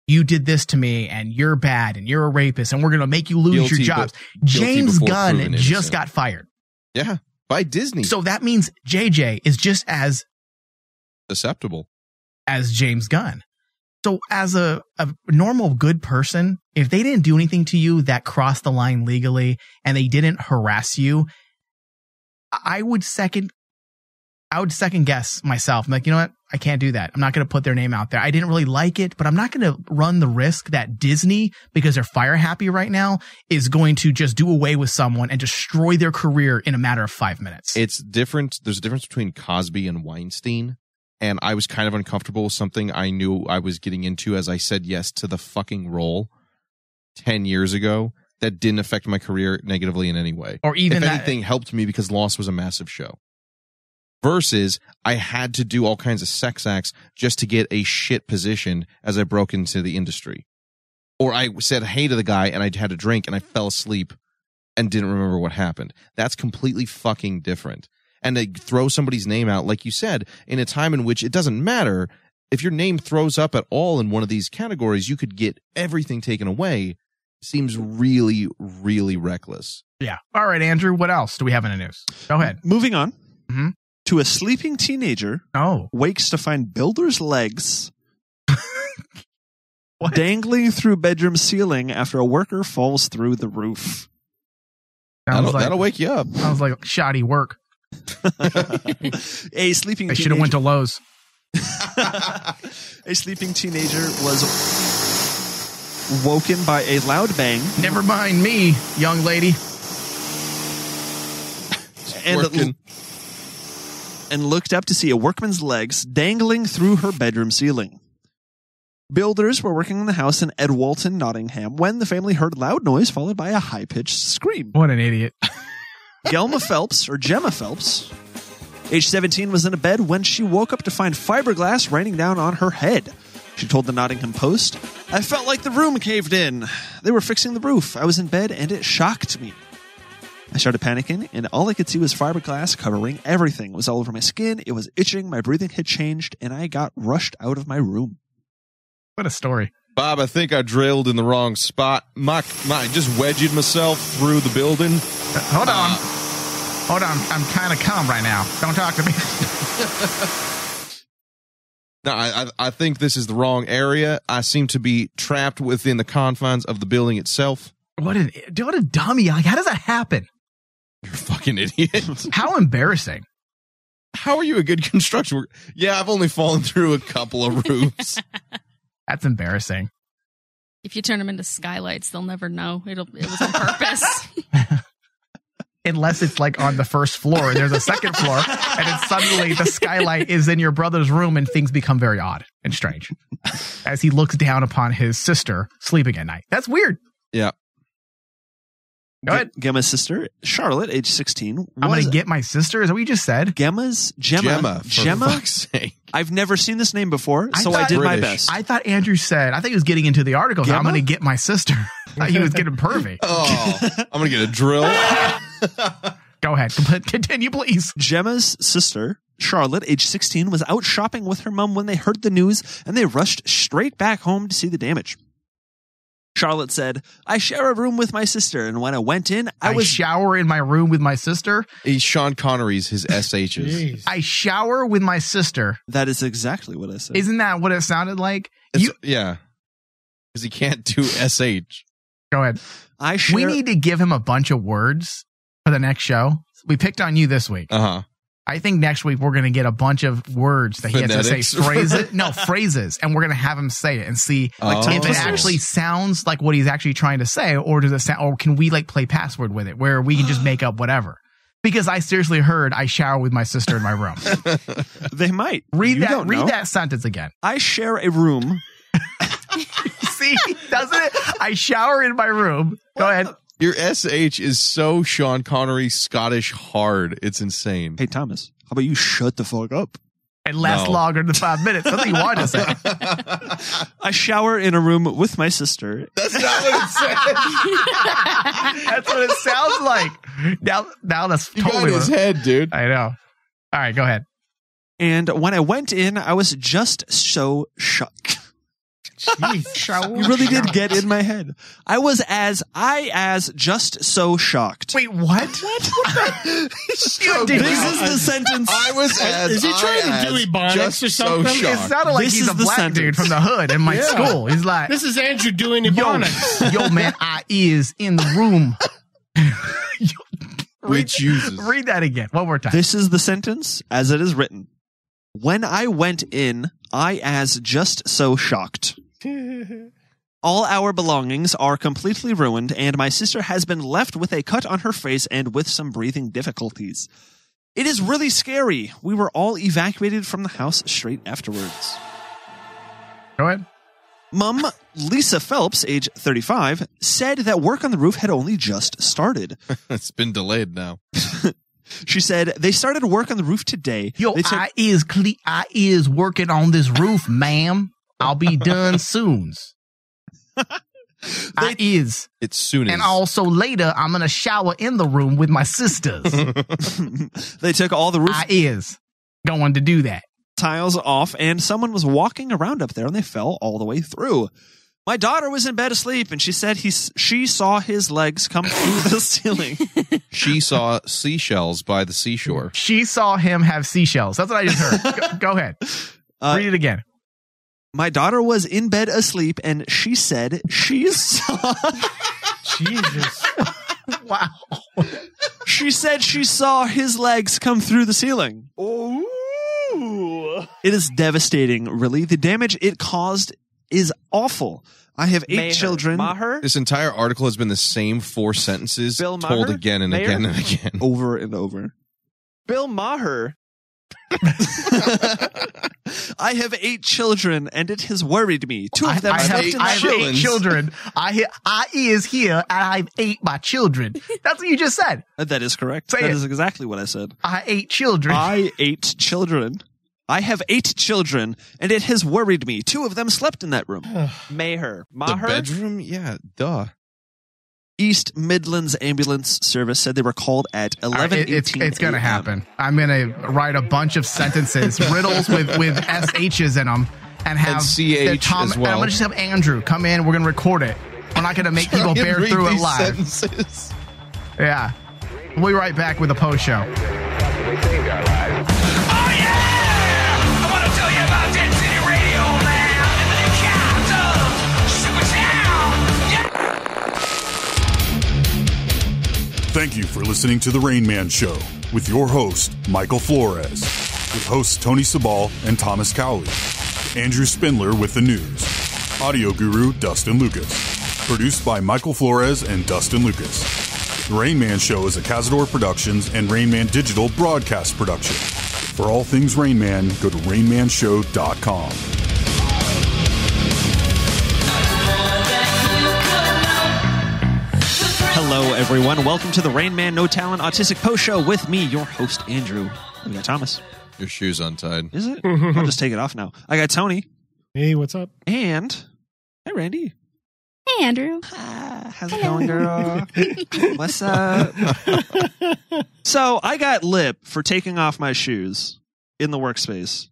you did this to me and you're bad and you're a rapist and we're going to make you lose your jobs. James Gunn just got fired. Yeah, by Disney. So that means JJ is just as susceptible as James Gunn. So as a normal good person, if they didn't do anything to you that crossed the line legally and they didn't harass you, I would second guess myself. I'm like, you know what? I can't do that. I'm not going to put their name out there. I didn't really like it, but I'm not going to run the risk that Disney, because they're fire happy right now, is going to just do away with someone and destroy their career in a matter of 5 minutes. It's different. There's a difference between Cosby and Weinstein. And I was kind of uncomfortable with something I knew I was getting into as I said yes to the fucking role 10 years ago. That didn't affect my career negatively in any way. Or even if anything, helped me because Lost was a massive show. Versus I had to do all kinds of sex acts just to get a shit position as I broke into the industry. Or I said hey to the guy and I had a drink and I fell asleep and didn't remember what happened. That's completely fucking different. And they throw somebody's name out, like you said, in a time in which it doesn't matter. If your name throws up at all in one of these categories, you could get everything taken away. Seems really, really reckless. Yeah. All right, Andrew, what else do we have in the news? Go ahead. Moving on to a sleeping teenager wakes to find builder's legs dangling through bedroom ceiling after a worker falls through the roof. That'll wake you up. Sounds like shoddy work. A sleeping I should have went to Lowe's. A sleeping teenager was woken by a loud bang. Never mind me, young lady. And looked up to see a workman's legs dangling through her bedroom ceiling. Builders were working in the house in Edwalton, Nottingham, when the family heard loud noise followed by a high-pitched scream. What an idiot. Gemma Phelps Age 17 was in a bed when she woke up to find fiberglass raining down on her head. She told the Nottingham Post, "I felt like the room caved in. They were fixing the roof. I was in bed and it shocked me. I started panicking, and all I could see was fiberglass covering everything. It was all over my skin. It was itching. My breathing had changed, and I got rushed out of my room." What a story. Bob, I think I drilled in the wrong spot. My just wedged myself through the building. Hold on. I'm kind of calm right now. Don't talk to me. No, I think this is the wrong area. I seem to be trapped within the confines of the building itself. What a dummy. Like, how does that happen? You're a fucking idiot. How embarrassing. How are you a good construction worker? Yeah, I've only fallen through a couple of roofs. That's embarrassing. If you turn them into skylights, they'll never know. It was on purpose. Unless it's like on the first floor and there's a second floor, and then suddenly the skylight is in your brother's room and things become very odd and strange as he looks down upon his sister sleeping at night. That's weird. Yeah. Go ahead. Gemma's sister, Charlotte, age 16. I'm going to get my sister? Is that what you just said? Gemma. For fuck's sake. I've never seen this name before, so I did my best. I thought Andrew said, I think he was getting into the article. So I'm going to get my sister. I thought he was getting pervy. Oh, I'm going to get a drill. Go ahead. Continue, please. Gemma's sister, Charlotte, age 16, was out shopping with her mom when they heard the news, and they rushed straight back home to see the damage. Charlotte said, "I share a room with my sister, and when I went in, I shower in my room with my sister." He's Sean Connery's his SHs. Jeez. I shower with my sister. That is exactly what I said. Isn't that what it sounded like? Yeah. Because he can't do SH. Go ahead. We need to give him a bunch of words for the next show. We picked on you this week. Uh-huh. I think next week we're going to get a bunch of words that he has to say. Phrases. And we're going to have him say it and see if it actually sounds like what he's actually trying to say, or does it sound, or can we like play password with it where we can just make up whatever? Because I seriously heard I shower with my sister in my room. They might. Read that sentence again. I share a room. See, doesn't it? I shower in my room. Go ahead. Your SH is so Sean Connery Scottish hard. It's insane. Hey, Thomas, how about you shut the fuck up? And last longer than 5 minutes. That's what you wanted to say. I shower in a room with my sister. That's not what it says. That's what it sounds like. Now that's totally got his head, dude. I know. All right, go ahead. And when I went in, I was just so shocked. Jeez. You really did get in my head. I was just so shocked. Wait, what? This is the sentence. I was Is he trying to do Ebonics or something? It sounded like he's a black dude from the hood in my school. He's like, this is Andrew doing Ebonics. Yo, man, I is in the room. Read that again. One more time. This is the sentence as it is written. When I went in, I as just so shocked. All our belongings are completely ruined, and my sister has been left with a cut on her face and with some breathing difficulties. It is really scary. We were all evacuated from the house straight afterwards. Go ahead. Mum, Lisa Phelps, age 35, said that work on the roof had only just started. It's been delayed now. She said they started work on the roof today. Yo, I is working on this roof, ma'am. I'll be done soon. It's soon. And also later, I'm going to shower in the room with my sisters. They took all the roof. I is going to do that. Tiles off, and someone was walking around up there, and they fell all the way through. My daughter was in bed asleep, and she said she saw his legs come through the ceiling. She saw seashells by the seashore. She saw him have seashells. That's what I just heard. Go ahead. Read it again. My daughter was in bed asleep, and she said she saw... Jesus. Wow. She said she saw his legs come through the ceiling. Oh. It is devastating, really. The damage it caused is awful. I have 8 children. This entire article has been the same 4 sentences Bill told Maher? again and again and again. Over and over. Bill Maher I have 8 children, and it has worried me. 2 of them I slept in the have room. 8 children. I is here, and I've 8 my children. That's what you just said. That is correct. Say That it. is exactly what I said. I 8 children. I 8 children. I have 8 children, and it has worried me. 2 of them slept in that room. Maher. The Maher? bedroom? Yeah, duh. East Midlands Ambulance Service said they were called at 11:18 It's going to happen. I'm going to write a bunch of sentences, riddles with SHs in them, and have CH as well. And I'm going to just have Andrew come in. We're going to record it. We're not going to make people bear through it live. Sentences. Yeah. We'll be right back with the post show. Thank you for listening to The Rain Man Show with your host, Michael Flores, with hosts Tony Sabal and Thomas Cowley, Andrew Spindler with the news, audio guru Dustin Lucas, produced by Michael Flores and Dustin Lucas. The Rain Man Show is a Cazador Productions and Rain Man Digital broadcast production. For all things Rain Man, go to rainmanshow.com. Hello, everyone. Welcome to the Rain Man No Talent Autistic Post Show with me, your host, Andrew. We got Thomas. Your shoe's untied. Is it? I'll just take it off now. I got Tony. Hey, what's up? And, hey, Randy. Hey, Andrew. How's it going, girl? What's up? So, I got lip for taking off my shoes in the workspace.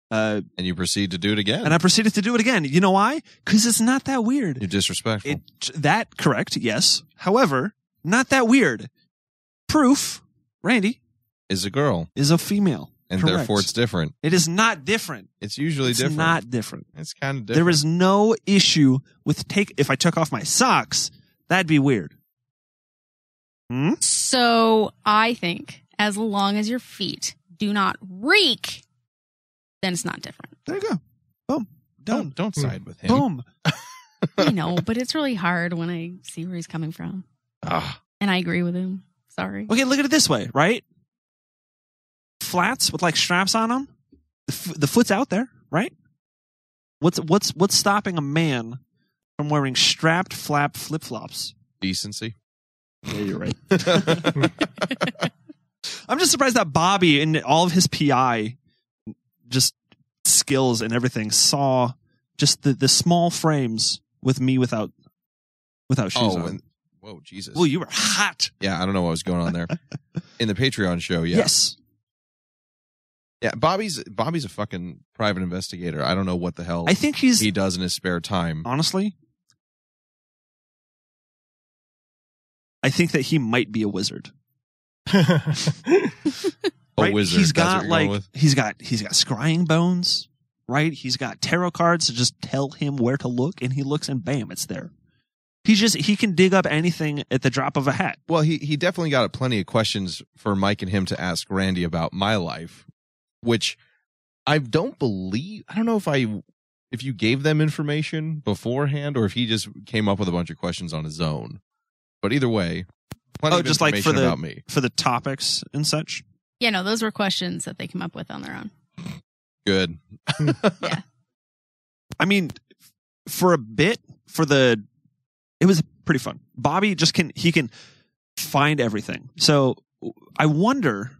And you proceed to do it again. And I proceeded to do it again. You know why? Because it's not that weird. You're disrespectful. That correct, yes. However, not that weird. Proof, Randy, is a girl. Is a female. And correct. therefore it's different. It is not different. It's usually it's different. Not different. It's kind of different. There is no issue with if I took off my socks, that'd be weird. So I think as long as your feet do not reek, then it's not different. There you go. Boom. Done. Don't side with him. Boom. I know, but it's really hard when I see where he's coming from. And I agree with him. Sorry. Okay, look at it this way, right? Flats with like straps on them. The foot's out there, right? What's stopping a man from wearing strapped flap flip-flops? Decency. Yeah, you're right. I'm just surprised that Bobby, in all of his PI, just skills and everything, saw just the small frames with me without shoes on. Whoa, Jesus. Well, you were hot. Yeah, I don't know what was going on there. In the Patreon show, yeah. Yes. Yeah, Bobby's a fucking private investigator. I don't know what the hell I think he does in his spare time. Honestly, I think that he might be a wizard. Right? He's Wizard. That's got what you're going with? he's got scrying bones, right? He's got tarot cards to just tell him where to look, and he looks and bam, it's there. He can dig up anything at the drop of a hat. Well, he definitely got plenty of questions for Mike and him to ask Randy about my life, which I don't know if you gave them information beforehand or if he just came up with a bunch of questions on his own. But either way, plenty of just information like about me. For the topics and such. Yeah, no, those were questions that they came up with on their own. Good. Yeah. I mean, for a bit, it was pretty fun. Bobby can find everything. So I wonder,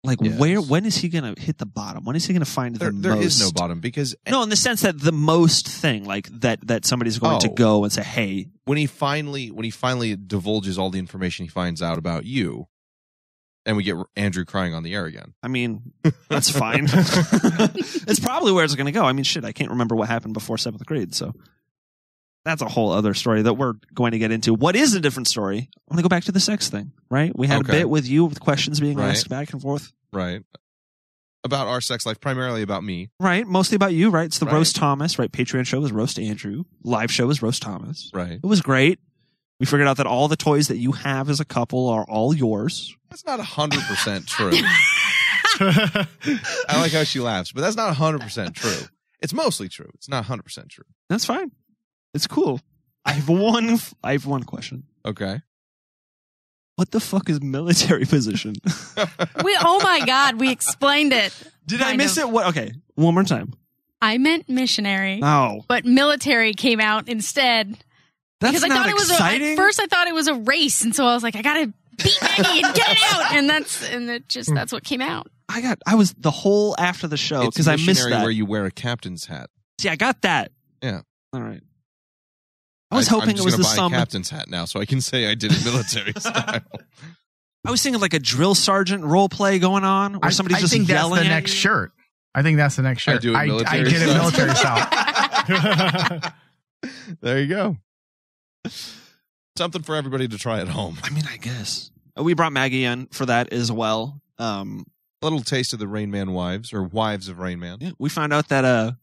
when is he going to hit the bottom? When is he going to find the most? There is no bottom because no, in the sense that the most thing that somebody's going to go and say, hey, when he finally divulges all the information he finds out about you, and we get Andrew crying on the air again. I mean, that's fine. It's probably where it's going to go. I mean, shit, I can't remember what happened before 7th grade, so that's a whole other story that we're going to get into. What is a different story? I want to go back to the sex thing, right? We had a bit with you with questions being asked back and forth. Right. About our sex life, primarily about me. Right. Mostly about you, right? It's the Roast Thomas, right? Patreon show is Roast Andrew. Live show is Roast Thomas. Right. It was great. We figured out that all the toys that you have as a couple are all yours. That's not 100% true. I like how she laughs, but that's not 100% true. It's mostly true. It's not 100% true. That's fine. It's cool. I have one question. Okay. What the fuck is military position? Oh my God, we explained it. Did I miss it? What? Okay, one more time. I meant missionary. Oh. But military came out instead. That's because I not thought it was exciting. at first I thought it was a race, and so I was like, I gotta beat Maggie and get it out, and that's what came out. I was the whole after the show because I missed that. Where you wear a captain's hat. See, I got that. Yeah. All right. I was hoping it was the sum. I'm buy a captain's hat now, so I can say I did it military style. I was thinking like a drill sergeant role play going on, where somebody's just yelling. I think that's the next shirt. I think that's the next shirt. I do it military I did it military style. There you go. Something for everybody to try at home. I mean, I guess. We brought Maggie in for that as well. A little taste of the Rain Man wives, or wives of Rain Man. Yeah, we found out that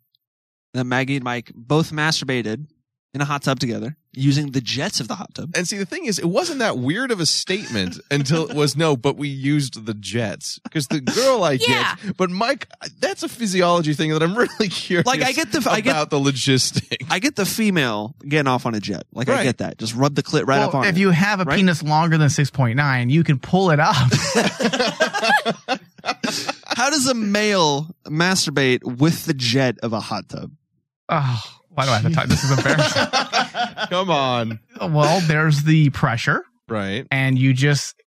Maggie and Mike both masturbated in a hot tub together using the jets of the hot tub. And see, the thing is, it wasn't that weird of a statement until it was, but we used the jets. Because the girl I get, but Mike, that's a physiology thing that I'm really curious about the logistics. I get the female getting off on a jet. Like, I get that. Just rub the clit up on it. If you have a penis longer than 6.9, you can pull it up. How does a male masturbate with the jet of a hot tub? Oh, why do I have to talk? This is embarrassing. Come on. Well, there's the pressure. Right. And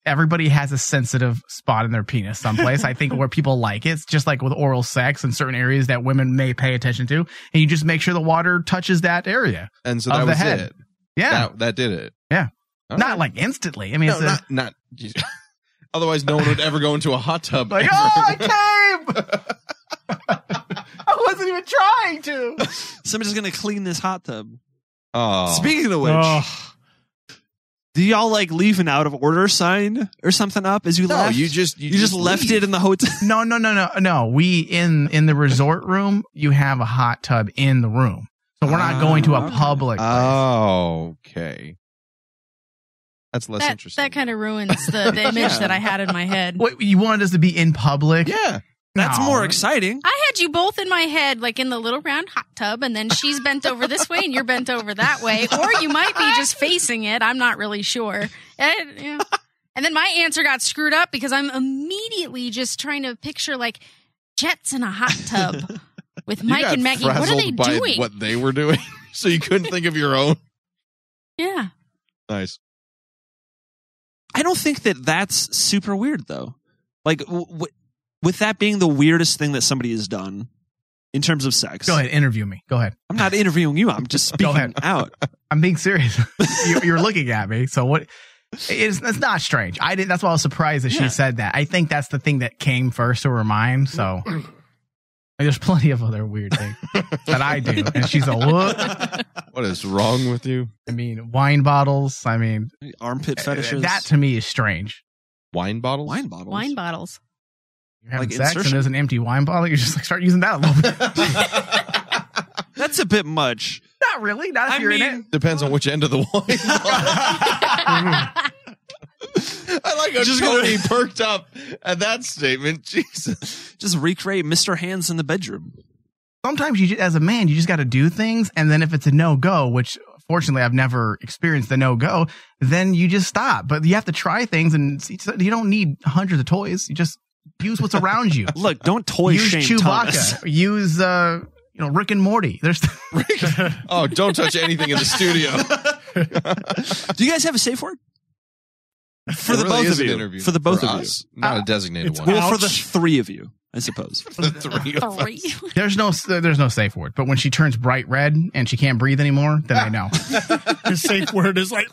everybody has a sensitive spot in their penis someplace. I think where people like it. It's just like with oral sex in certain areas that women may pay attention to. And you just make sure the water touches that area. And so that was it. Yeah. That did it. Yeah. All not right. like instantly. I mean, not otherwise no one would ever go into a hot tub. Like, I came! I wasn't even trying to. Somebody's going to clean this hot tub. Oh. Speaking of which, do y'all like leave an out of order sign or something up as you left? You just left it in the hotel. No. We in the resort room, you have a hot tub in the room. So we're not going to a public place. Oh, okay. That's less interesting. That kind of ruins the image that I had in my head. Wait, you wanted us to be in public? Yeah. That's more exciting. I had you both in my head, like in the little round hot tub, and then she's bent over this way and you're bent over that way. Or you might be just facing it. I'm not really sure. And then my answer got screwed up because I'm immediately just trying to picture like jets in a hot tub with Mike and Maggie. What are they doing? What they were doing? So you couldn't think of your own? Yeah. Nice. I don't think that's super weird, though. Like, with that being the weirdest thing that somebody has done in terms of sex. Go ahead, interview me. Go ahead. I'm not interviewing you. I'm just speaking out. I'm being serious. You're looking at me. So what? It's not strange. That's why I was surprised that she said that. I think that's the thing that came first to her mind. So there's plenty of other weird things that I do. And she's a what? What is wrong with you? I mean, wine bottles. I mean, armpit fetishes. That to me is strange. Wine bottles? Wine bottles. Wine bottles. You're having sex and there's an empty wine bottle. You just like start using that a little bit. That's a bit much. Not really. Not if you're in it. Depends on which end of the wine I like how Tony perked up at that statement. Jesus. Just recreate Mr. Hands in the bedroom. Sometimes as a man, you just got to do things. And then if it's a no-go, which fortunately I've never experienced the no-go, then you just stop. But you have to try things, and you don't need hundreds of toys. You just use what's around you. Look, don't toy shame Use Chewbacca. Thomas. Use Rick and Morty. There's Oh, don't touch anything in the studio. Do you guys have a safe word? For the really both of an you. interview. For the both for of us, you. not a designated one. Well, for the three of you, I suppose. For the three of us. There's no safe word. But when she turns bright red and she can't breathe anymore, then I know. The safe word is like,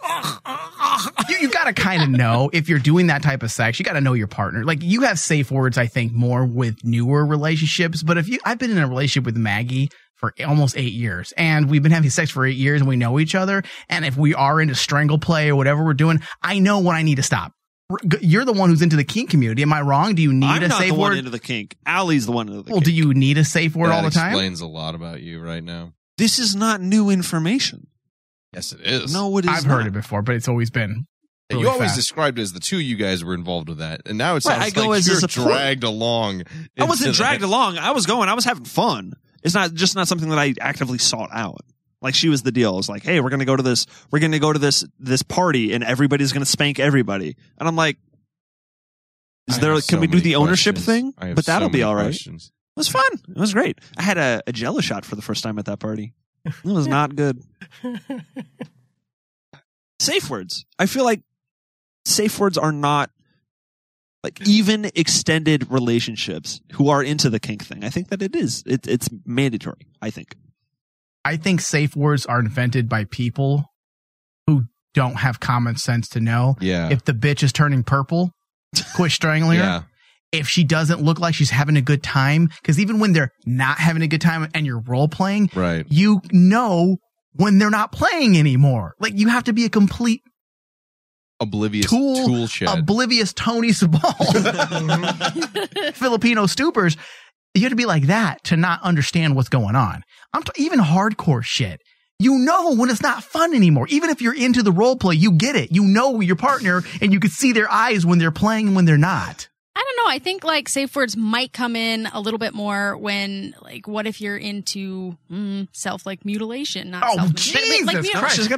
You got to kind of know if you're doing that type of sex. You got to know your partner. Like, you have safe words, I think, more with newer relationships. But I've been in a relationship with Maggie for almost 8 years, and we've been having sex for 8 years, and we know each other. And if we are into strangle play or whatever we're doing, I know when I need to stop. You're the one who's into the kink community. Am I wrong? Do you need I'm a not safe the word? one into the kink. Allie's the one into the Well, kink. do you need a safe word all the time? That explains a lot about you right now. This is not new information. Yes, it is. No, it is I've heard it before, but it's always been really you always fast. described it as the two of you guys were involved with that, and now it Right, sounds I go like as a you're support. dragged along. I wasn't into dragged that. along. I was having fun. It's not something that I actively sought out. Like she was the deal. It was like, hey, we're going to go to this party and everybody's going to spank everybody. And I'm like, can we do the ownership thing? But that'll be all right. It was fun. It was great. I had a Jello shot for the first time at that party. It was not good. Safe words. I feel like safe words are not like even extended relationships who are into the kink thing. I think that it is. It's mandatory, I think. I think safe words are invented by people who don't have common sense to know if the bitch is turning purple, quit strangling her. If she doesn't look like she's having a good time, because even when they're not having a good time and you're role playing, you know when they're not playing anymore. Like you have to be a complete oblivious tool shed. Oblivious Tony Sabal. Filipino stoopers. You have to be like that to not understand what's going on. Even hardcore shit. You know when it's not fun anymore. Even if you're into the role play, you get it. You know your partner and you can see their eyes when they're playing and when they're not. I don't know. I think like safe words might come in a little bit more when like, what if you're into self like mutilation? Not Jesus Christ!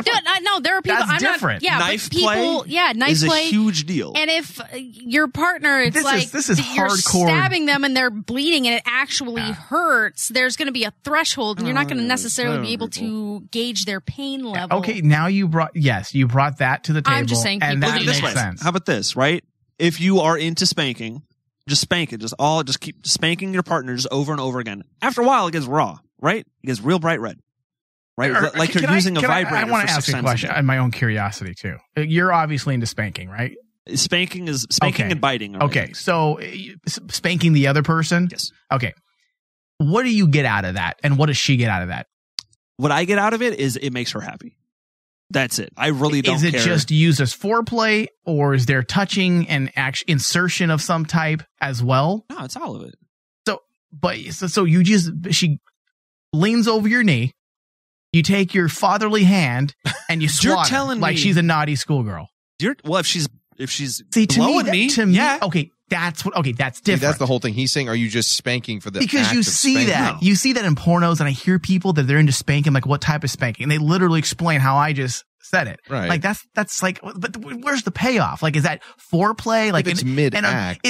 No, there are people. That's different. Knife play. Yeah, knife is play a huge deal. And if your partner, it's this is you're hardcore. stabbing them and they're bleeding and it actually hurts. There's going to be a threshold, and you're not going to necessarily be able to gauge their pain level. Okay, now you brought that to the table. I'm just saying, and that makes way. sense. How about this? Right. If you are into spanking, just spank it. Just keep spanking your partner just over and over again. After a while, it gets raw, right? It gets real bright red, right? Like you're using a vibrator. I want to ask you a question out of my own curiosity too. You're obviously into spanking, right? Spanking and biting. Okay, so spanking the other person. Yes. Okay. What do you get out of that, and what does she get out of that? What I get out of it is it makes her happy. That's it. I really don't care. Is it just used as foreplay, or is there touching and insertion of some type as well? No, it's all of it. So she leans over your knee, you take your fatherly hand, and you swat her like she's a naughty schoolgirl. If she's blowing me, okay. That's different. See, that's the whole thing. He's saying, are you just spanking for the because act you of see spanking? that. No. You see that in pornos, and I hear people that they're into spanking, like what type of spanking? And they literally explain how I just said it. Right. Like that's like, but where's the payoff? Like, is that foreplay? Like if it's mid-act.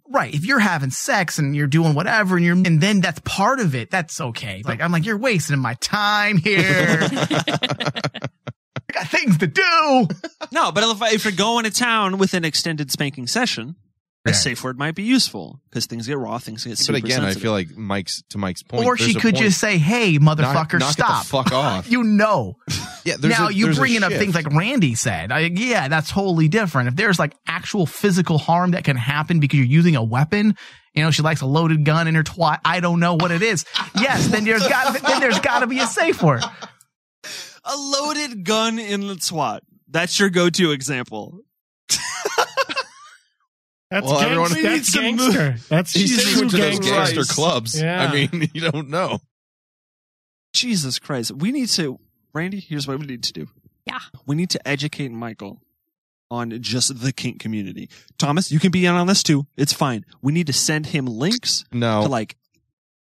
Right. If you're having sex and you're doing whatever and then that's part of it, that's okay. Like, I'm like, you're wasting my time here. I got things to do. No, but if you're going to town with an extended spanking session, a safe word might be useful because things get raw, things get super sensitive. I feel like Mike's point. Or she could just say, "Hey, motherfucker, knock stop! It the fuck off!" You know. Yeah. Now you bringing up things like Randy said. That's totally different. If there's like actual physical harm that can happen because you're using a weapon, she likes a loaded gun in her twat. I don't know what it is. Yes, then there's got to be a safe word. A loaded gun in the twat. That's your go-to example. That's gangster. He's into those gangster clubs. Yeah. I mean, you don't know. Jesus Christ. Randy, here's what we need to do. Yeah. We need to educate Michael on just the kink community. Thomas, you can be in on this too. It's fine. We need to send him links to like,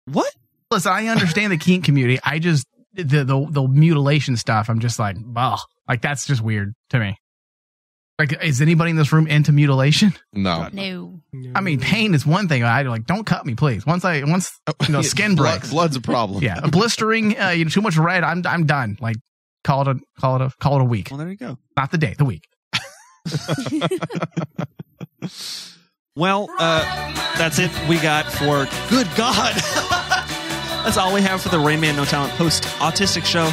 what? Listen, I understand the kink community. I just, the mutilation stuff, I'm just like, ugh. Like, that's just weird to me. Like, is anybody in this room into mutilation? No. I mean, pain is one thing. I like, don't cut me, please. Once skin breaks, blood's a problem. Yeah, blistering. Too much red. I'm done. Like, call it a week. Well, there you go. Not the day, the week. Well, that's it. We got for good God. That's all we have for the Rain Man No Talent post autistic show.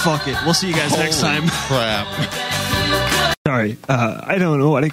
Fuck it. We'll see you guys next time. Crap. Sorry, I don't know what I